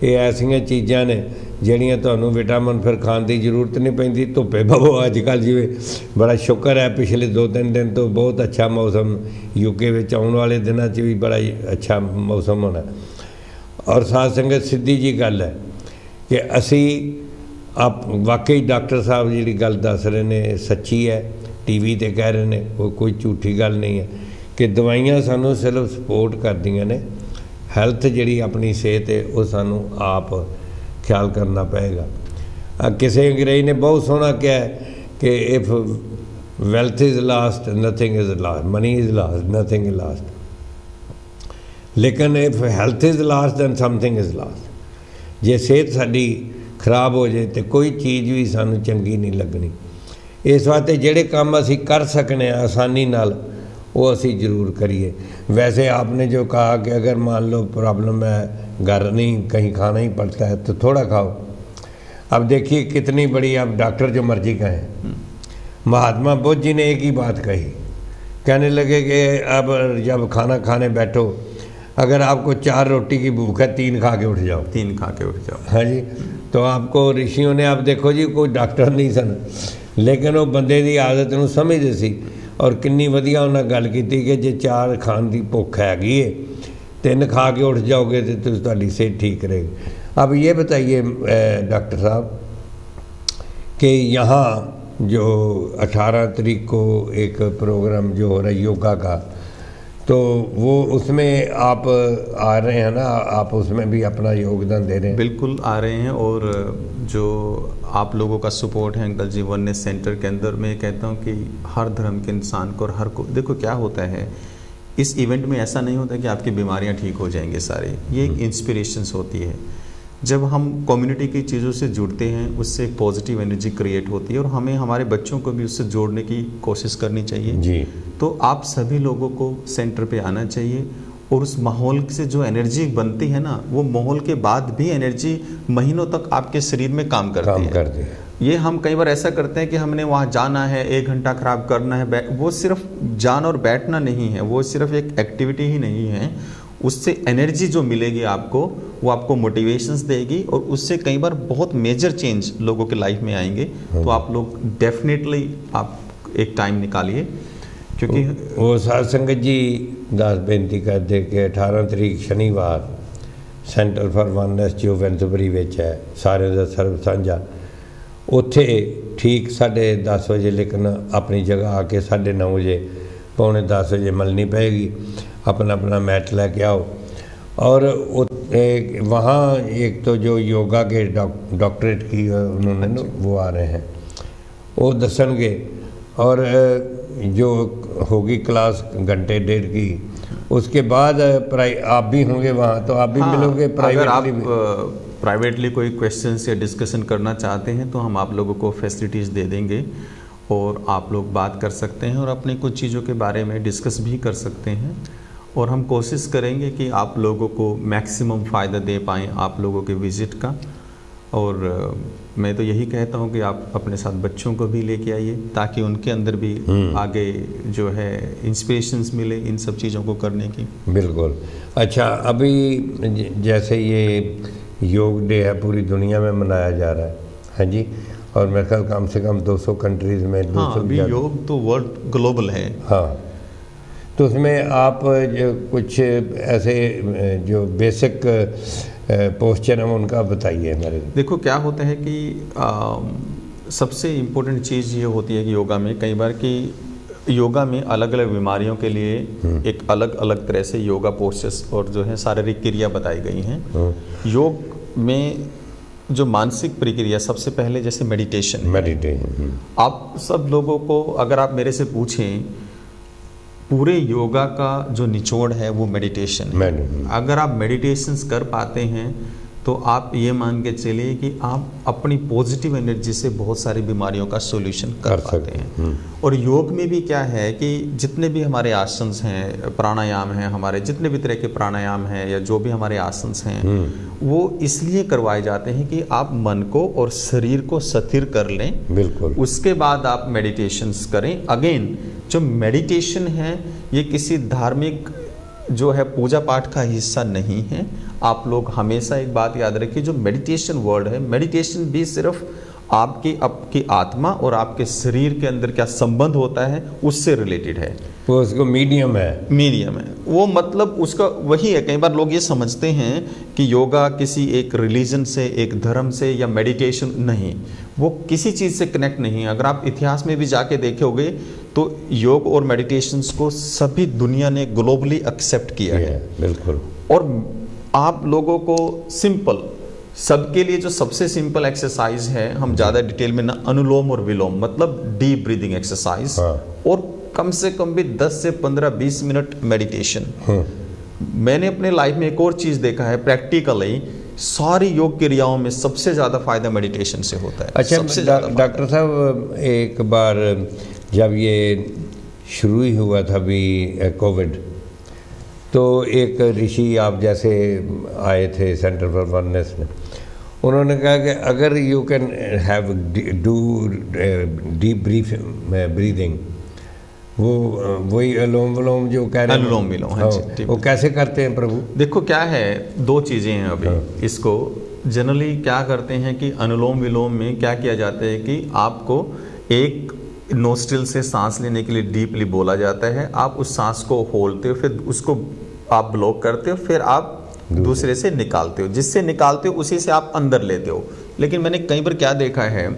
ये ऐसियां चीज़ां ने ਜਿਹੜੀਆਂ ਤੁਹਾਨੂੰ ਵਿਟਾਮਿਨ ਫਿਰ ਖਾਣ ਦੀ ਜ਼ਰੂਰਤ ਨਹੀਂ ਪੈਂਦੀ। ਧੁੱਪੇ ਬਵੋ ਅੱਜ ਕੱਲ੍ਹ, ਜਿਵੇਂ ਬੜਾ ਸ਼ੁਕਰ ਹੈ ਪਿਛਲੇ 2-3 ਦਿਨ ਤੋਂ ਬਹੁਤ ਅੱਛਾ ਮੌਸਮ ਯੂਕੇ ਵਿੱਚ ਆਉਣ ਵਾਲੇ ਦਿਨਾਂ 'ਚ ਵੀ ਬੜਾ ਹੀ ਅੱਛਾ ਮੌਸਮ ਹੋਣਾ। ਔਰ ਸਾਧ ਸੰਗਤ ਸਿੱਧੀ ਜੀ ਗੱਲ ਹੈ ਕਿ ਅਸੀਂ ਆਪ ਵਾਕਈ ਡਾਕਟਰ ਸਾਹਿਬ ਜਿਹੜੀ ਗੱਲ ਦੱਸ ਰਹੇ ਨੇ ਸੱਚੀ ਹੈ, TV 'ਤੇ ਕਹਿ ਰਹੇ ਨੇ, ਉਹ ਕੋਈ ਝੂਠੀ ਗੱਲ ਨਹੀਂ ਹੈ ਕਿ ਦਵਾਈਆਂ ਸਾਨੂੰ ਸਿਰਫ ਸਪੋਰਟ ਕਰਦੀਆਂ ਨੇ। ਹੈਲਥ ਜਿਹੜੀ ਆਪਣੀ ਸਿਹਤ ਹੈ ਉਹ ਸਾਨੂੰ ਆਪ ਖਿਆਲ ਕਰਨਾ ਪਏਗਾ। ਕਿਸੇ ਅੰਗਰੇਜ਼ ਨੇ ਬਹੁਤ ਸੋਹਣਾ ਕਿਹਾ ਕਿ if wealth is lost nothing is lost, money is lost nothing is lost, ਲੇਕਿਨ if health is lost then something is lost. ਜੇ ਸਿਹਤ ਸਾਡੀ ਖਰਾਬ ਹੋ ਜਾਏ ਤਾਂ ਕੋਈ ਚੀਜ਼ ਵੀ ਸਾਨੂੰ ਚੰਗੀ ਨਹੀਂ ਲੱਗਣੀ। ਇਸ ਵਾਸਤੇ ਜਿਹੜੇ ਕੰਮ ਅਸੀਂ ਕਰ ਸਕਨੇ ਆ ਆਸਾਨੀ ਨਾਲ वो असी ज़रूर करिए। वैसे आपने जो कहा कि अगर मान लो प्रॉब्लम है, घर नहीं कहीं खाना ही पड़ता है तो थोड़ा खाओ। अब देखिए कितनी बड़ी, अब डॉक्टर जो मर्जी कहें, महात्मा बुद्ध जी ने एक ही बात कही, कहने लगे कि अब जब खाना खाने बैठो, अगर आपको 4 रोटी की भूख है 3 खा के उठ जाओ, 3 खा के उठ जाओ। हाँ जी, तो आपको ऋषियों ने, आप देखो जी कोई डॉक्टर नहीं सन, लेकिन वो बंदे की आदत नूं समझदे सी। और किन्नी वधिया उन्हें गल की कि जे 4 खान की भुख हैगी है, 3 खा के उठ जाओगे तो तुहाडी सेहत ठीक रहेगी। अब ये बताइए डॉक्टर साहब कि यहाँ जो 18 तारीख को एक प्रोग्राम जो हो रहा है योगा का, तो वो उसमें आप आ रहे हैं ना, आप उसमें भी अपना योगदान दे रहे हैं? बिल्कुल आ रहे हैं। और जो आप लोगों का सपोर्ट है अंकल जी वननेस सेंटर के अंदर, मैं कहता हूँ कि हर धर्म के इंसान को और हर को, देखो क्या होता है इस इवेंट में, ऐसा नहीं होता कि आपकी बीमारियाँ ठीक हो जाएंगे सारी, ये एक इंस्पिरेशंस होती है। जब हम कम्युनिटी की चीज़ों से जुड़ते हैं उससे एक पॉजिटिव एनर्जी क्रिएट होती है और हमें हमारे बच्चों को भी उससे जोड़ने की कोशिश करनी चाहिए जी। तो आप सभी लोगों को सेंटर पे आना चाहिए और उस माहौल से जो एनर्जी बनती है ना, वो माहौल के बाद भी एनर्जी महीनों तक आपके शरीर में काम करती है। ये हम कई बार ऐसा करते हैं कि हमने वहाँ जाना है, 1 घंटा खराब करना है, वो सिर्फ जाना और बैठना नहीं है, वो सिर्फ एक एक्टिविटी ही नहीं है। उससे एनर्जी जो मिलेगी आपको, वो आपको मोटिवेशंस देगी और उससे कई बार बहुत मेजर चेंज लोगों के लाइफ में आएंगे। तो आप लोग डेफिनेटली आप एक टाइम निकालिए, क्योंकि वो साध संगत जी दास बेनती करते कि 18 तारीख शनिवार सेंटर फॉर वननेस जो वेंसबरी विच है, सारे दा सर्व सांझा, उत्थे ठीक 10:30 बजे, लेकिन अपनी जगह आके 9:30 बजे, 9:45 बजे मिलनी पड़ेगी। अपना अपना मैट लेके आओ। और वहाँ एक तो जो योगा के डॉक्टरेट की उन्होंने ना वो आ रहे हैं, वो दसणगे। और जो होगी क्लास 1-1.5 की, उसके बाद आप भी होंगे वहाँ, तो आप भी मिलोगे प्राइवेटली? अगर आप प्राइवेटली कोई क्वेश्चंस या डिस्कशन करना चाहते हैं तो हम आप लोगों को फैसिलिटीज़ दे देंगे और आप लोग बात कर सकते हैं और अपनी कुछ चीज़ों के बारे में डिस्कस भी कर सकते हैं। और हम कोशिश करेंगे कि आप लोगों को मैक्सिमम फ़ायदा दे पाएँ आप लोगों के विज़िट का। और मैं तो यही कहता हूँ कि आप अपने साथ बच्चों को भी लेके आइए ताकि उनके अंदर भी आगे जो है इंस्पिरेशंस मिले इन सब चीज़ों को करने की। बिल्कुल। अच्छा, अभी जैसे ये योग डे है पूरी दुनिया में मनाया जा रहा है, हाँ जी, और मेरे ख्याल कम से कम 200 कंट्रीज़ में, 200 अभी योग तो वर्ल्ड ग्लोबल है। हाँ, तो उसमें आप जो कुछ ऐसे जो बेसिक पोस्चर हैं उनका बताइए हमारे। देखो क्या होता है कि सबसे इम्पोर्टेंट चीज़ ये होती है कि योगा में कई बार कि योगा में अलग अलग बीमारियों के लिए एक अलग अलग तरह से योगा पोस्चर्स और जो है शारीरिक क्रिया बताई गई हैं। योग में जो मानसिक प्रक्रिया सबसे पहले जैसे मेडिटेशन, आप सब लोगों को अगर आप मेरे से पूछें, पूरे योगा का जो निचोड़ है वो मेडिटेशन है। अगर आप मेडिटेशंस कर पाते हैं तो आप ये मान के चलिए कि आप अपनी पॉजिटिव एनर्जी से बहुत सारी बीमारियों का सॉल्यूशन कर पाते हैं। और योग में भी क्या है कि जितने भी हमारे आसन्स हैं, प्राणायाम हैं, हमारे जितने भी तरह के प्राणायाम हैं या जो भी हमारे आसन्स हैं, वो इसलिए करवाए जाते हैं कि आप मन को और शरीर को स्थिर कर लें। बिल्कुल। उसके बाद आप मेडिटेशंस करें। अगेन जो मेडिटेशन है ये किसी धार्मिक जो है पूजा पाठ का हिस्सा नहीं है। आप लोग हमेशा एक बात याद रखिए, जो मेडिटेशन वर्ड है, मेडिटेशन भी सिर्फ आपकी आत्मा और आपके शरीर के अंदर क्या संबंध होता है उससे रिलेटेड है। वो उसको मीडियम है वो मतलब उसका वही है। कई बार लोग ये समझते हैं कि योगा किसी एक रिलीजन से, एक धर्म से या मेडिटेशन, नहीं, वो किसी चीज़ से कनेक्ट नहीं है। अगर आप इतिहास में भी जाके देखोगे तो योग और मेडिटेशंस को सभी दुनिया ने ग्लोबली एक्सेप्ट किया है। बिल्कुल। और आप लोगों को सिंपल, सबके लिए जो सबसे सिंपल एक्सरसाइज है, हम ज़्यादा डिटेल में ना, अनुलोम और विलोम, मतलब डीप ब्रीदिंग एक्सरसाइज, और कम से कम भी 10 से 15-20 मिनट मेडिटेशन। मैंने अपने लाइफ में एक और चीज़ देखा है प्रैक्टिकली, सारी योग क्रियाओं में सबसे ज़्यादा फायदा मेडिटेशन से होता है। अच्छा डॉक्टर साहब, एक बार जब ये शुरू ही हुआ था भी कोविड, तो एक ऋषि आप जैसे आए थे सेंटर फॉर वननेस में, उन्होंने कहा कि अगर you can have do deep breathing, वही अनुलोम विलोम जो कह रहे हैं, अनुलोम विलोम, हाँ जी, वो कैसे करते हैं प्रभु? देखो क्या है, दो चीज़ें हैं अभी। इसको जनरली क्या करते हैं कि अनुलोम विलोम में क्या किया जाता है कि आपको एक नोस्ट्रिल से सांस लेने के लिए डीपली बोला जाता है, आप उस सांस को होल्डते हो, फिर उसको आप ब्लॉक करते हो, फिर आप दूसरे से निकालते हो, जिससे निकालते हो उसी से आप अंदर लेते हो। लेकिन मैंने कई बार क्या देखा है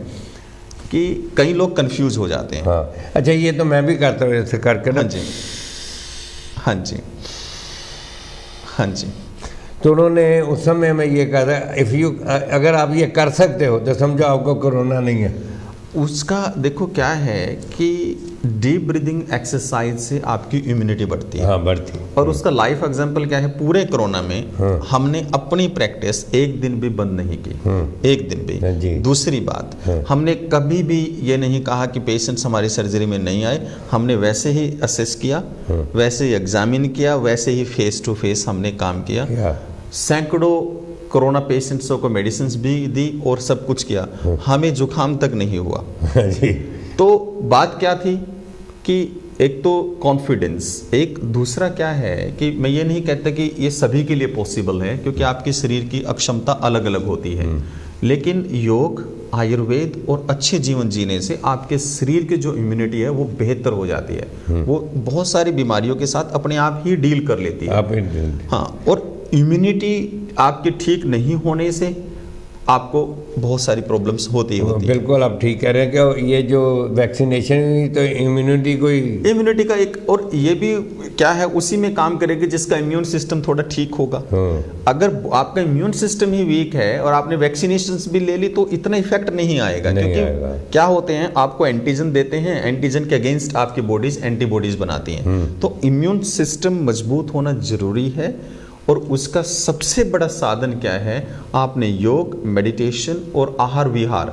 कि कई लोग कंफ्यूज हो जाते हैं। हाँ। अच्छा, ये तो मैं भी करता हूँ ऐसे करके ना। हाँ जी, हाँ जी, हाँ जी। तो उन्होंने उस समय में ये कहा था, अगर आप ये कर सकते हो तो समझो आपको कोरोना नहीं है। उसका देखो क्या है कि डीप ब्रीदिंग एक्सरसाइज से आपकी इम्यूनिटी बढ़ती है। हाँ, बढ़ती है। और उसका लाइफ एग्जांपल क्या है, पूरे कोरोना में हमने अपनी प्रैक्टिस एक दिन भी बंद नहीं की, एक दिन भी। दूसरी बात, हमने कभी भी ये नहीं कहा कि पेशेंट्स हमारी सर्जरी में नहीं आए, हमने वैसे ही असेस किया, वैसे ही एग्जामिन किया, वैसे ही फेस टू फेस हमने काम किया। सैकड़ों कोरोना पेशेंट्सों को मेडिसिन भी दी और सब कुछ किया, हमें जुकाम तक नहीं हुआ। तो बात क्या थी कि एक तो कॉन्फिडेंस, एक दूसरा क्या है कि मैं ये नहीं कहता कि ये सभी के लिए पॉसिबल है, क्योंकि आपके शरीर की अक्षमता अलग अलग होती है। लेकिन योग, आयुर्वेद और अच्छे जीवन जीने से आपके शरीर की जो इम्यूनिटी है वो बेहतर हो जाती है। वो बहुत सारी बीमारियों के साथ अपने आप ही डील कर लेती है। हाँ, और इम्यूनिटी आपके ठीक नहीं होने से आपको बहुत सारी प्रॉब्लम्स होती है। बिल्कुल, आप ठीक कह रहे हैं कि ये जो वैक्सीनेशन हुई तो इम्यूनिटी का एक, और ये भी क्या है, उसी में काम करेगी जिसका इम्यून सिस्टम थोड़ा ठीक होगा। अगर आपका इम्यून सिस्टम ही वीक है और आपने वैक्सीनेशन भी ले ली तो इतना इफेक्ट नहीं आएगा, क्योंकि क्या होते हैं, आपको एंटीजन देते हैं, एंटीजन के अगेंस्ट आपकी बॉडीज एंटीबॉडीज बनाती हैं। तो इम्यून सिस्टम मजबूत होना जरूरी है, और उसका सबसे बड़ा साधन क्या है, आपने योग, मेडिटेशन और आहार विहार।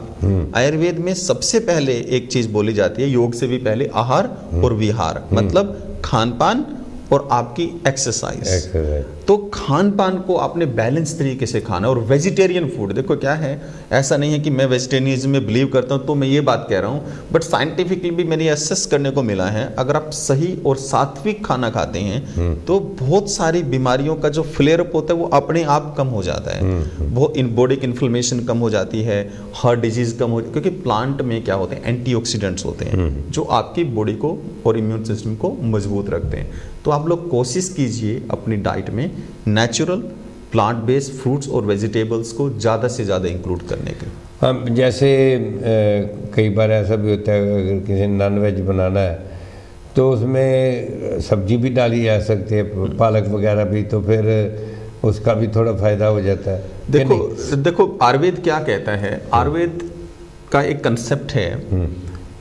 आयुर्वेद में सबसे पहले एक चीज बोली जाती है, योग से भी पहले आहार और विहार, मतलब खान पान और आपकी एक्सरसाइज। तो खान पान को आपने बैलेंस तरीके से खाना, और वेजिटेरियन फूड, देखो क्या है, ऐसा नहीं है कि मैं वेजिटेरियनिज्म में बिलीव करता हूँ तो मैं ये बात कह रहा हूँ, बट साइंटिफिकली भी मैंने असेस करने को मिला है, अगर आप सही और सात्विक खाना खाते हैं तो बहुत सारी बीमारियों का जो फ्लेयर अप होता है वो अपने आप कम हो जाता है। वो बॉडी की इन्फ्लेमेशन कम हो जाती है, हार्ट डिजीज कम हो, क्योंकि प्लांट में क्या होते हैं, एंटीऑक्सीडेंट्स होते हैं जो आपकी बॉडी को और इम्यून सिस्टम को मजबूत रखते हैं। तो आप लोग कोशिश कीजिए अपनी डाइट में नेचुरल प्लांट बेस्ड फ्रूट्स और वेजिटेबल्स को ज़्यादा से ज़्यादा इंक्लूड करने के। हम जैसे कई बार ऐसा भी होता है, अगर किसी नॉन वेज बनाना है तो उसमें सब्जी भी डाली जा सकती है, पालक वगैरह भी, तो फिर उसका भी थोड़ा फायदा हो जाता है। देखो आयुर्वेद क्या कहता है, आयुर्वेद का एक कंसेप्ट है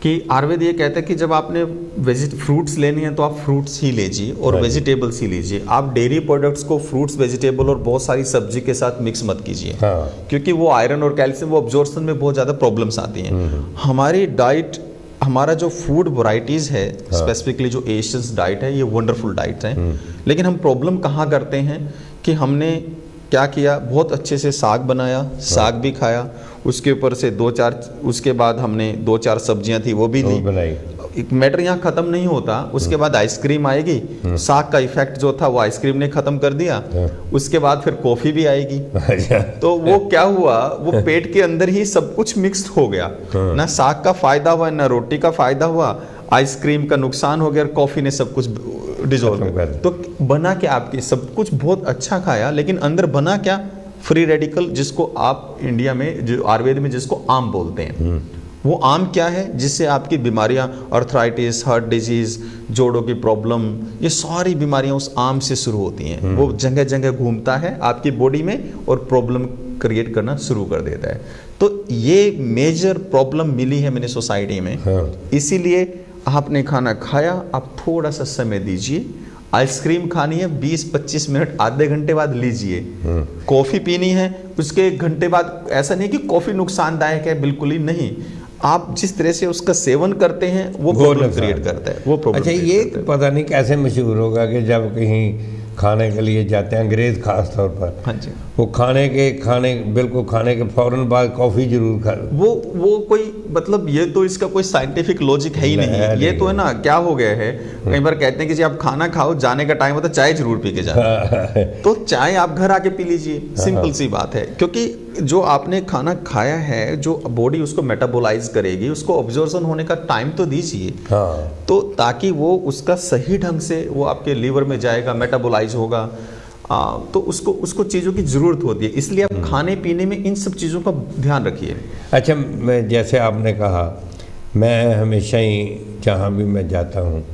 कि आयुर्वेद ये कहता है कि जब आपने फ्रूट्स लेनी है तो आप फ्रूट्स ही लीजिए और वेजिटेबल्स ही लीजिए। आप डेयरी प्रोडक्ट्स को फ्रूट्स, वेजिटेबल और बहुत सारी सब्जी के साथ मिक्स मत कीजिए, क्योंकि वो आयरन और कैल्शियम, वो अब्जॉर्प्शन में बहुत ज़्यादा प्रॉब्लम्स आती हैं। हमारी डाइट, हमारा जो फूड वैरायटीज़ है, स्पेसिफिकली जो एशियंस डाइट है, ये वंडरफुल डाइट है। लेकिन हम प्रॉब्लम कहाँ करते हैं कि हमने क्या किया, बहुत अच्छे से साग बनाया, साग भी खाया, उसके ऊपर से 2-4, उसके बाद हमने 2-4 सब्जियां थी वो भी ली, मैटर यहाँ खत्म नहीं होता, उसके बाद आइसक्रीम आएगी, साग का इफेक्ट जो था वो आइसक्रीम ने खत्म कर दिया, उसके बाद फिर कॉफी भी आएगी। तो वो क्या हुआ, वो पेट के अंदर ही सब कुछ मिक्स्ड हो गया, ना साग का फायदा हुआ ना रोटी का फायदा हुआ, आइसक्रीम का नुकसान हो गया, कॉफी ने सब कुछ डिजोल्व कर। तो बना क्या, आपके सब कुछ बहुत अच्छा खाया, लेकिन अंदर बना क्या, फ्री रेडिकल, जिसको आप इंडिया में जो आयुर्वेद में जिसको आम बोलते हैं। वो आम क्या है, जिससे आपकी बीमारियां, अर्थराइटिस, हार्ट डिजीज, जोड़ों की प्रॉब्लम, ये सारी बीमारियां उस आम से शुरू होती हैं। वो जगह जगह घूमता है आपकी बॉडी में और प्रॉब्लम क्रिएट करना शुरू कर देता है। तो ये मेजर प्रॉब्लम मिली है मैंने सोसाइटी में। इसीलिए आपने खाना खाया, आप थोड़ा सा समय दीजिए, आइसक्रीम खानी है 20-25 मिनट, आधे घंटे बाद लीजिए। कॉफी पीनी है उसके 1 घंटे बाद, ऐसा नहीं कि कॉफी नुकसानदायक है, बिल्कुल ही नहीं, आप जिस तरह से उसका सेवन करते हैं वो प्रॉब्लम क्रिएट करता है, वो प्रॉब्लम। अच्छा, ये पता नहीं कैसे मशहूर होगा कि जब कहीं खाने के लिए जाते हैं, अंग्रेज खास तौर पर, हाँ जी, वो बिल्कुल खाने के फौरन बाद कॉफी जरूर खा, वो कोई मतलब, ये तो इसका कोई साइंटिफिक लॉजिक है ही नहीं। ये तो है ना, क्या हो गया है, कई बार कहते हैं कि जी आप खाना खाओ, जाने का टाइम होता है चाय जरूर पी के जाना। तो चाय आप घर आके पी लीजिए, सिंपल सी बात है। क्योंकि जो आपने खाना खाया है, जो बॉडी उसको मेटाबोलाइज करेगी, उसको ऑब्जॉर्प्शन होने का टाइम तो दीजिए। तो ताकि वो उसका सही ढंग से वो आपके लीवर में जाएगा, मेटाबोलाइज होगा, तो उसको चीज़ों की ज़रूरत होती है। इसलिए आप खाने पीने में इन सब चीज़ों का ध्यान रखिए। अच्छा, मैं जैसे आपने कहा, मैं हमेशा ही जहाँ भी मैं जाता हूँ,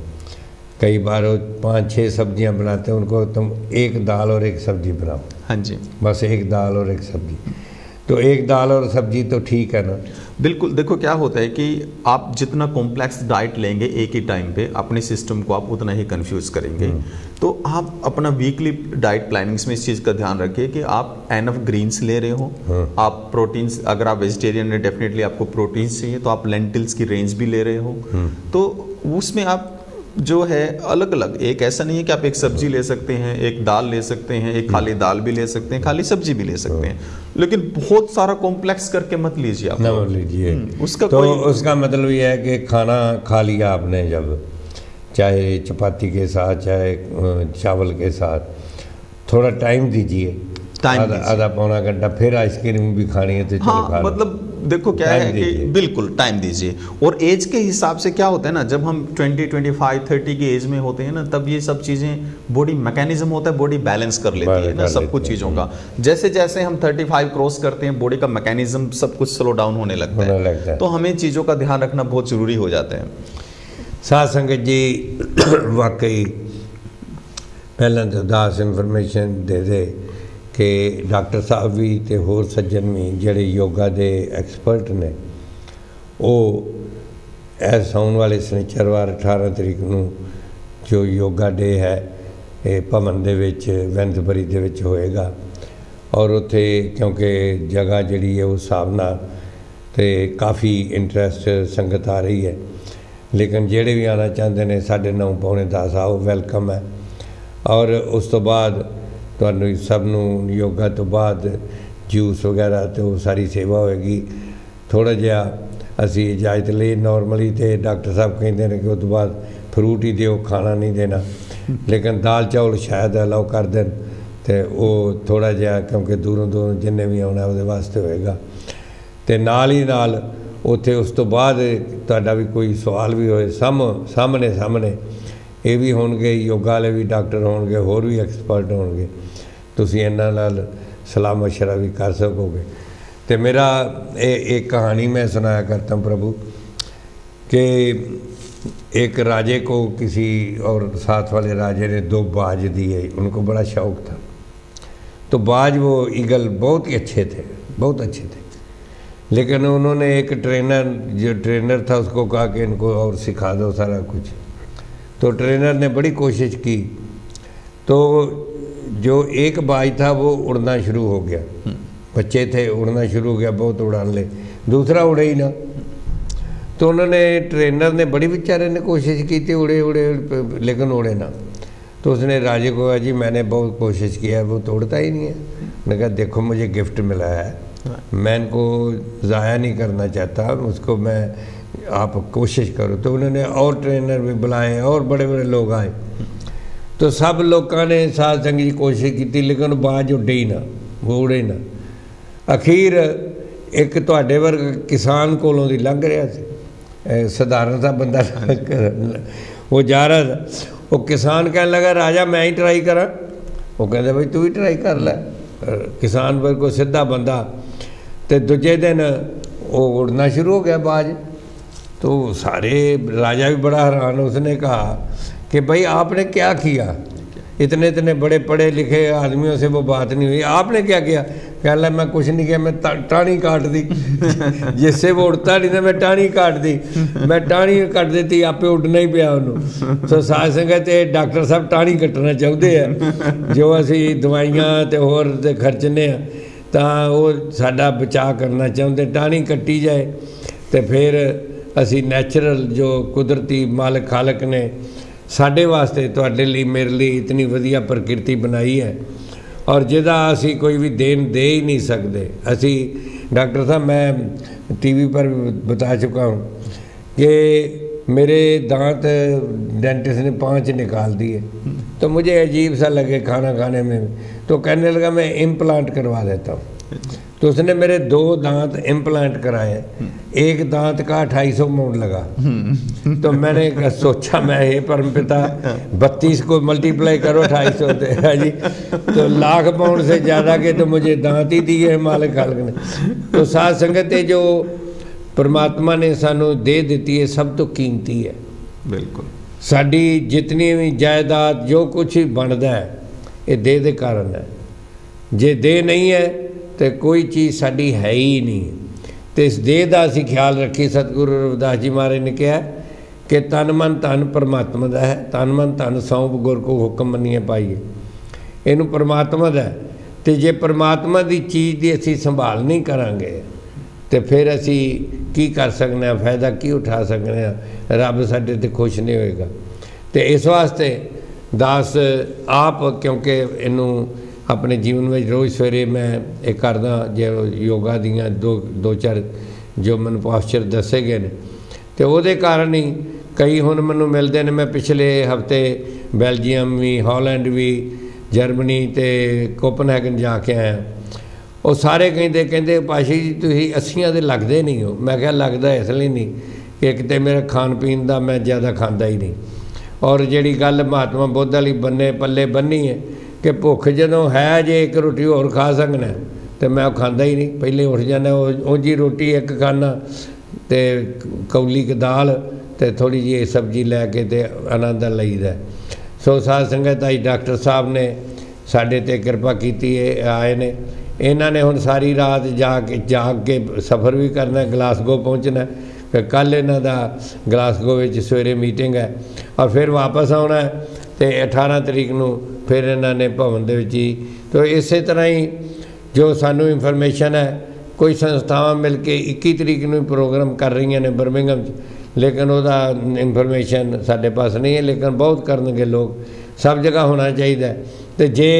कई बार 5-6 सब्जियाँ बनाते हैं, उनको तुम एक दाल और एक सब्जी बनाओ। हाँ जी, बस एक दाल और एक सब्जी। तो एक दाल और सब्जी तो ठीक है ना? बिल्कुल। देखो क्या होता है कि आप जितना कॉम्प्लेक्स डाइट लेंगे एक ही टाइम पे, अपने सिस्टम को आप उतना ही कंफ्यूज करेंगे। तो आप अपना वीकली डाइट प्लानिंग्स में इस चीज़ का ध्यान रखिए कि आप एनफ ग्रीन्स ले रहे हो, आप प्रोटीन्स, अगर आप वेजिटेरियन है डेफिनेटली आपको प्रोटीन्स चाहिए, तो आप लेंटिल्स की रेंज भी ले रहे हो। तो उसमें आप जो है अलग अलग, एक ऐसा नहीं है कि आप एक सब्जी ले सकते हैं, एक दाल ले सकते हैं, एक खाली दाल भी ले सकते हैं, खाली सब्जी भी ले सकते हैं, लेकिन बहुत सारा कॉम्प्लेक्स करके मत लीजिए आप, ना लीजिए। उसका तो उसका मतलब ये है कि खाना खा लिया आपने, जब चाहे चपाती के साथ चाहे चावल के साथ, थोड़ा टाइम दीजिए, आधा पौना घंटा, फिर आइसक्रीम भी खानी है तो चलो खा लो। मतलब देखो क्या है कि बिल्कुल टाइम दीजिए। और एज के हिसाब से क्या होता है ना, जब हम 20, 25, 30 की एज में होते हैं ना, तब ये सब चीज़ें, बॉडी मैकेनिज्म होता है, बॉडी बैलेंस कर लेती है ना सब कुछ चीज़ों का। जैसे जैसे हम 35 क्रॉस करते हैं, बॉडी का मैकेनिज्म सब कुछ स्लो डाउन होने लगता है। तो हमें चीज़ों का ध्यान रखना बहुत ज़रूरी हो जाता है। साध संगत जी, वाकई पहले तो दास इन्फॉर्मेशन दे दे कि डॉक्टर साहब भी ते होर सज्जन भी ਜਿਹੜੇ योगा ਦੇ ਐਕਸਪਰਟ ਨੇ, ਉਹ ਇਸ ਆਉਣ ਵਾਲੇ ਸ਼ਨੀਚਰਵਾਰ 18 ਤਰੀਕ ਨੂੰ ਜੋ ਯੋਗਾ ਡੇ ਹੈ, ਇਹ ਭਵਨ ਦੇ ਵਿੱਚ ਵੈਂਦਬਰੀ ਦੇ ਵਿੱਚ ਹੋਏਗਾ। ਔਰ ਉੱਥੇ ਕਿਉਂਕਿ ਜਗ੍ਹਾ ਜਿਹੜੀ ਹੈ ਉਸ ਹਿਸਾਬ ਨਾਲ ਤੇ ਕਾਫੀ ਇੰਟਰਸਟ ਸੰਗਤ ਆ ਰਹੀ ਹੈ, ਲੇਕਿਨ ਜਿਹੜੇ ਵੀ ਆਉਣਾ ਚਾਹੁੰਦੇ ਨੇ 9:30 ਪੌਣੇ 10 ਆਓ, ਵੈਲਕਮ ਹੈ। ਔਰ ਉਸ ਤੋਂ ਬਾਅਦ ਤੁਹਾਨੂੰ ਸਭ ਨੂੰ ਯੋਗਾ ਤੋਂ ਬਾਅਦ ਜੂਸ ਵਗੈਰਾ ਤੇ ਉਹ ਸਾਰੀ ਸੇਵਾ ਹੋਏਗੀ। ਥੋੜ੍ਹਾ ਜਿਹਾ ਅਸੀਂ ਇਜਾਜ਼ਤ ਲਈ, ਨਾਰਮਲੀ ਤੇ ਡਾਕਟਰ ਸਾਹਿਬ ਕਹਿੰਦੇ ਨੇ ਕਿ ਉਸ ਤੋਂ ਬਾਅਦ ਫਰੂਟ ਹੀ ਦਿਓ, ਖਾਣਾ ਨਹੀਂ ਦੇਣਾ, ਲੇਕਿਨ ਦਾਲ ਚਾਵਲ ਸ਼ਾਇਦ ਅਲਾਓ ਕਰ ਦੇਣ, ਤੇ ਉਹ ਥੋੜ੍ਹਾ ਜਿਹਾ ਕਿਉਂਕਿ ਦੂਰੋਂ ਜਿੰਨੇ ਵੀ ਆਉਣਾ ਉਹਦੇ ਵਾਸਤੇ ਹੋਏਗਾ। ਤੇ ਨਾਲ ਹੀ ਨਾਲ ਉੱਥੇ ਉਸ ਤੋਂ ਬਾਅਦ ਤੁਹਾਡਾ ਵੀ ਕੋਈ ਸਵਾਲ ਵੀ ਹੋਏ, ਸਾਹਮਣੇ ਇਹ ਵੀ ਹੋਣਗੇ, ਯੋਗਾ ਵਾਲੇ ਵੀ ਡਾਕਟਰ ਹੋਣਗੇ, ਹੋਰ ਵੀ ਐਕਸਪਰਟ ਹੋਣਗੇ, ਤੁਸੀਂ ਇਹਨਾਂ ਨਾਲ सलाह मशवरा भी कर सकोगे। तो मेरा एक कहानी मैं सुनाया करता हूँ प्रभु, कि एक राजे को किसी और साथ वाले राजे ने 2 बाज दिए, उनको बड़ा शौक़ था। तो बाज वो ईगल बहुत ही अच्छे थे, बहुत अच्छे थे, लेकिन उन्होंने एक ट्रेनर था उसको कहा कि इनको और सिखा दो सारा कुछ। तो ट्रेनर ने बड़ी कोशिश की, तो जो एक बाज था वो उड़ना शुरू हो गया, बच्चे थे, उड़ना शुरू हो गया, बहुत उड़ान ले, दूसरा उड़े ही ना। तो उन्होंने, ट्रेनर ने बड़ी बेचारे ने कोशिश की थी, उड़े लेकिन उड़े ना। तो उसने राजे को कहा जी मैंने बहुत कोशिश किया है, वो तो उड़ता ही नहीं है। मैंने कहा देखो मुझे गिफ्ट मिला है, मैं इनको ज़ाया नहीं करना चाहता, उसको मैं आप कोशिश करो। तो उन्होंने और ट्रेनर भी बुलाए और बड़े बड़े लोग आए, तो सब लोगों ने साध संगत जी कोशिश की, लेकिन बाज उड़े ही ना, वो उड़े ना। अखीर एक तुहाडे वर्ग किसान कोलों दी लंघ रहा सी, सधारण सा बंदा वो जा रहा था, वो किसान कहने लगा राजा मैं ही ट्राई करा। वो कहते भाई तू ही ट्राई कर लै। किसान पर को सीधा बंदा, तो दूजे दिन वो उड़ना शुरू हो गया बाज। तो सारे राजा भी बड़ा हैरान, उसने कहा कि भाई आपने क्या किया, इतने इतने बड़े पढ़े लिखे आदमियों से वो बात नहीं हुई, आपने क्या किया? कह ला मैं कुछ नहीं किया, मैं टाणी काट दी जिससे वो उड़ता नहीं था, मैं टाणी काट दी, मैं टाणी कट दी, आपे उड़ना ही पिया उन्होंने। तो साध संगत डॉक्टर साहब टाणी कट्टना चाहते हैं, जो असी दवाइयाँ तो होर खर्चने तो वो साडा बचाव करना चाहते, टाणी कट्टी जाए तो फिर असी नैचुरल जो कुदरती मालिक खालक ने साढ़े वास्ते तुहाडे लिए मेरे लिए इतनी वधिया प्रकृति बनाई है, और जिहदा असी कोई भी देन दे ही नहीं सकते। असी डॉक्टर साहब मैं टीवी पर बता चुका हूँ कि मेरे दांत डेंटिस्ट ने 5 निकाल दिए, तो मुझे अजीब सा लगे खाना खाने में, तो कहने लगा मैं इम्प्लांट करवा देता हूँ। तो उसने मेरे 2 दांत इम्प्लांट कराए, एक दांत का 2800 पाउंड लगा। तो मैंने सोचा मैं हे परमपिता 32 को मल्टीप्लाई करो 2800 है जी, तो लाख पाउंड से ज़्यादा के तो मुझे दांत ही दिए मालिक खालक ने। तो साध संगत जो परमात्मा ने सानू दे दी है सब तो कीमती है। बिल्कुल साड़ी जितनी भी जायदाद जो कुछ भी बनता है ये देह के कारण है, जे देह नहीं है तो कोई चीज़ साड़ी है ही नहीं। तो इस देह का असी ख्याल रखिए। सतगुरु रविदास जी महाराज ने कहा कि तन मन धन परमात्मा का है, तन मन धन सौंप गुर को हुक्म मनिए पाइए। इनू परमात्मा का है, तो जे परमात्मा की चीज़ की असी संभाल नहीं करांगे तो फिर असी की कर सकते हैं, फायदा की उठा सकते हैं, रब साडे ते खुश नहीं होएगा। तो इस वास्ते दास आप क्योंकि इनू अपने जीवन में रोज़ सवेरे मैं एक करदा जो योगा दियाँ दो चार जो मैंने पोस्चर दसे गए ने, तो वो कारण ही कई हुण मैनू मिलते हैं। मैं पिछले हफ्ते बेल्जियम भी, हॉलैंड भी, जर्मनी तो कोपनहैगन जाके आया। वो सारे कहते पाशी जी तुसीं 80 दे लगदे नहीं हो। मैं क्या लगदा इसलिए नहीं कि एक तो मेरा खान पीन का मैं ज़्यादा खाता ही नहीं, और जी गल महात्मा बुद्ध वाली बन्ने पल्ले बन्नी है कि भुख जदों है जे एक रोटी होर खा सकना तो मैं खाता ही नहीं, पहले उठ जाना ऊँजी रोटी एक खाना तो कौली की दाल तो थोड़ी जी सब्जी लैके तो आनंद लईदा। सो साध संगत अज डॉक्टर साहब ने साढ़े ते कृपा की आए ने, इन्हों ने हुण सारी रात जाग के सफ़र भी करना, ग्लासगो पहुँचना, कल इन्हों का ग्लासगो सवेरे मीटिंग है और फिर वापस आना है तो 18 तरीक को फिर इन्होंने भवन दे विच ही। तो इस तरह ही जो सानू इंफॉर्मेशन है, कोई संस्थावां मिल के 21 तरीक को प्रोग्राम कर रही ने बर्मिंघम, लेकिन वह इंफॉर्मेशन साढ़े पास नहीं है, लेकिन बहुत करनगे लोग, सब जगह होना चाहिए। तो जे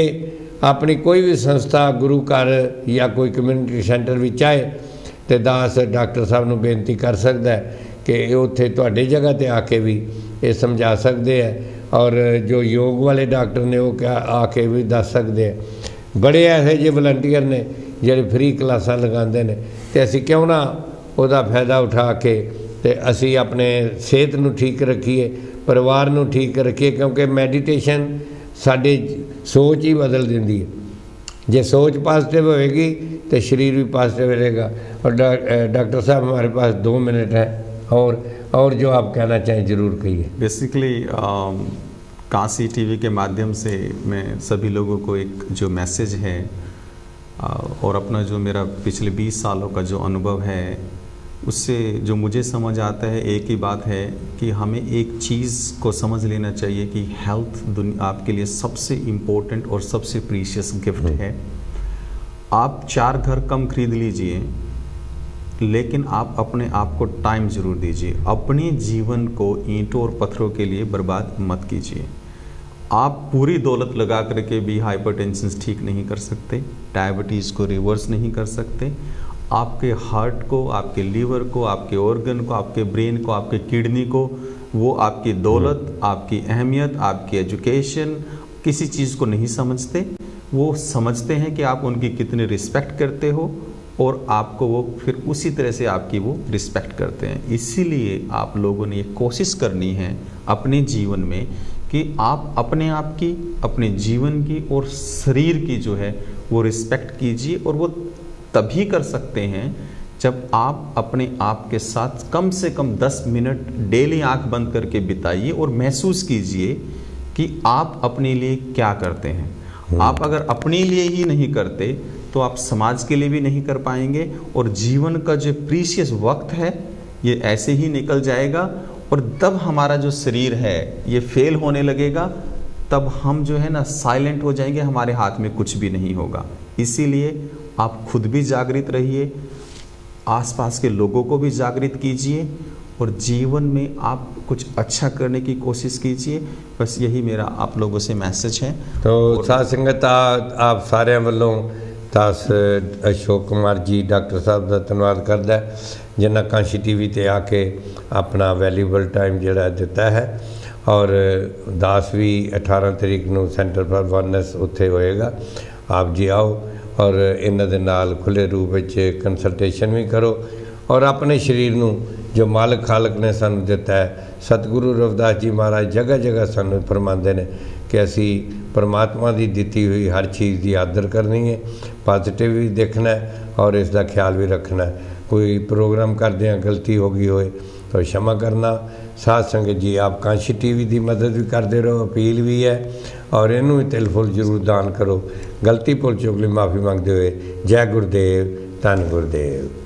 अपनी कोई भी संस्था गुरु घर या कोई कम्यूनिटी सेंटर भी चाहे तो दास डॉक्टर साहब को बेनती कर सकता है कि उत्थे तुहाडे जगह ते आके भी ये समझा सकते हैं, और जो योग वाले डॉक्टर ने वो क्या आके भी दस सकते हैं। बड़े ऐसे जो वलंटियर ने ਜਿਹੜੇ फ्री क्लासां लगाते हैं, तो असी क्यों ना उसका फायदा उठा के तो असी अपने सेहत नूं ठीक रखीए, परिवार नूं ठीक रखीए, क्योंकि मैडिटेशन साडी सोच ही बदल देंदी है। जे सोच पॉजिटिव होएगी तो शरीर भी पॉजिटिव रहेगा। और डॉक्टर साहब हमारे पास 2 मिनट है, और जो आप कहना चाहें ज़रूर कहिए। बेसिकली काशी टीवी के माध्यम से मैं सभी लोगों को एक जो मैसेज है और अपना जो मेरा पिछले 20 सालों का जो अनुभव है उससे जो मुझे समझ आता है, एक ही बात है कि हमें एक चीज़ को समझ लेना चाहिए कि हेल्थ दुनिया आपके लिए सबसे इम्पोर्टेंट और सबसे प्रीशियस गिफ्ट है। आप 4 घर कम खरीद लीजिए, लेकिन आप अपने आप को टाइम ज़रूर दीजिए। अपने जीवन को ईंटों और पत्थरों के लिए बर्बाद मत कीजिए। आप पूरी दौलत लगा करके भी हाइपरटेंशन ठीक नहीं कर सकते, डायबिटीज़ को रिवर्स नहीं कर सकते। आपके हार्ट को, आपके लीवर को, आपके ऑर्गन को, आपके ब्रेन को, आपके किडनी को, वो आपकी दौलत, आपकी अहमियत, आपकी एजुकेशन, किसी चीज़ को नहीं समझते। वो समझते हैं कि आप उनकी कितनी रिस्पेक्ट करते हो और आपको वो फिर उसी तरह से आपकी वो रिस्पेक्ट करते हैं। इसीलिए आप लोगों ने ये कोशिश करनी है अपने जीवन में कि आप अपने आप की, अपने जीवन की और शरीर की जो है वो रिस्पेक्ट कीजिए। और वो तभी कर सकते हैं जब आप अपने आप के साथ कम से कम 10 मिनट डेली आंख बंद करके बिताइए और महसूस कीजिए कि आप अपने लिए क्या करते हैं। आप अगर अपने लिए ही नहीं करते तो आप समाज के लिए भी नहीं कर पाएंगे और जीवन का जो प्रीशियस वक्त है ये ऐसे ही निकल जाएगा। और तब हमारा जो शरीर है ये फेल होने लगेगा, तब हम जो है ना साइलेंट हो जाएंगे, हमारे हाथ में कुछ भी नहीं होगा। इसीलिए आप खुद भी जागृत रहिए, आसपास के लोगों को भी जागृत कीजिए और जीवन में आप कुछ अच्छा करने की कोशिश कीजिए। बस यही मेरा आप लोगों से मैसेज है। तो साध संगत आप सारे वालों दस अशोक कुमार जी डॉक्टर साहब का धन्यवाद करदा जिन्हें कांशी टीवी ते आके अपना वैल्यूबल टाइम जिहड़ा दिता है। और दास भी 18 तरीक ਨੂੰ सेंटर फॉर वननेस उत्थे होएगा। आप जी आओ और इन्हां दे नाल खुले रूप विच कंसल्टेशन भी करो और अपने शरीर नूं जो मालिक खालक ने सानू दिता है, सतगुरु रविदास जी महाराज जगह जगह सानू फरमाते हैं कि असी परमात्मा की दिती हुई हर चीज़ की आदर करनी है, पॉजिटिव भी देखना है और इसका ख्याल भी रखना है। कोई प्रोग्राम करदे गलती हो गई होए तो क्षमा करना। साध संगत जी आप कांशी टीवी की मदद भी करते रहो, अपील भी है और इनू भी तिल फुल जरूर दान करो। गलती भुल चुक लई माफ़ी मंगते हुए जय गुरुदेव, धन गुरुदेव।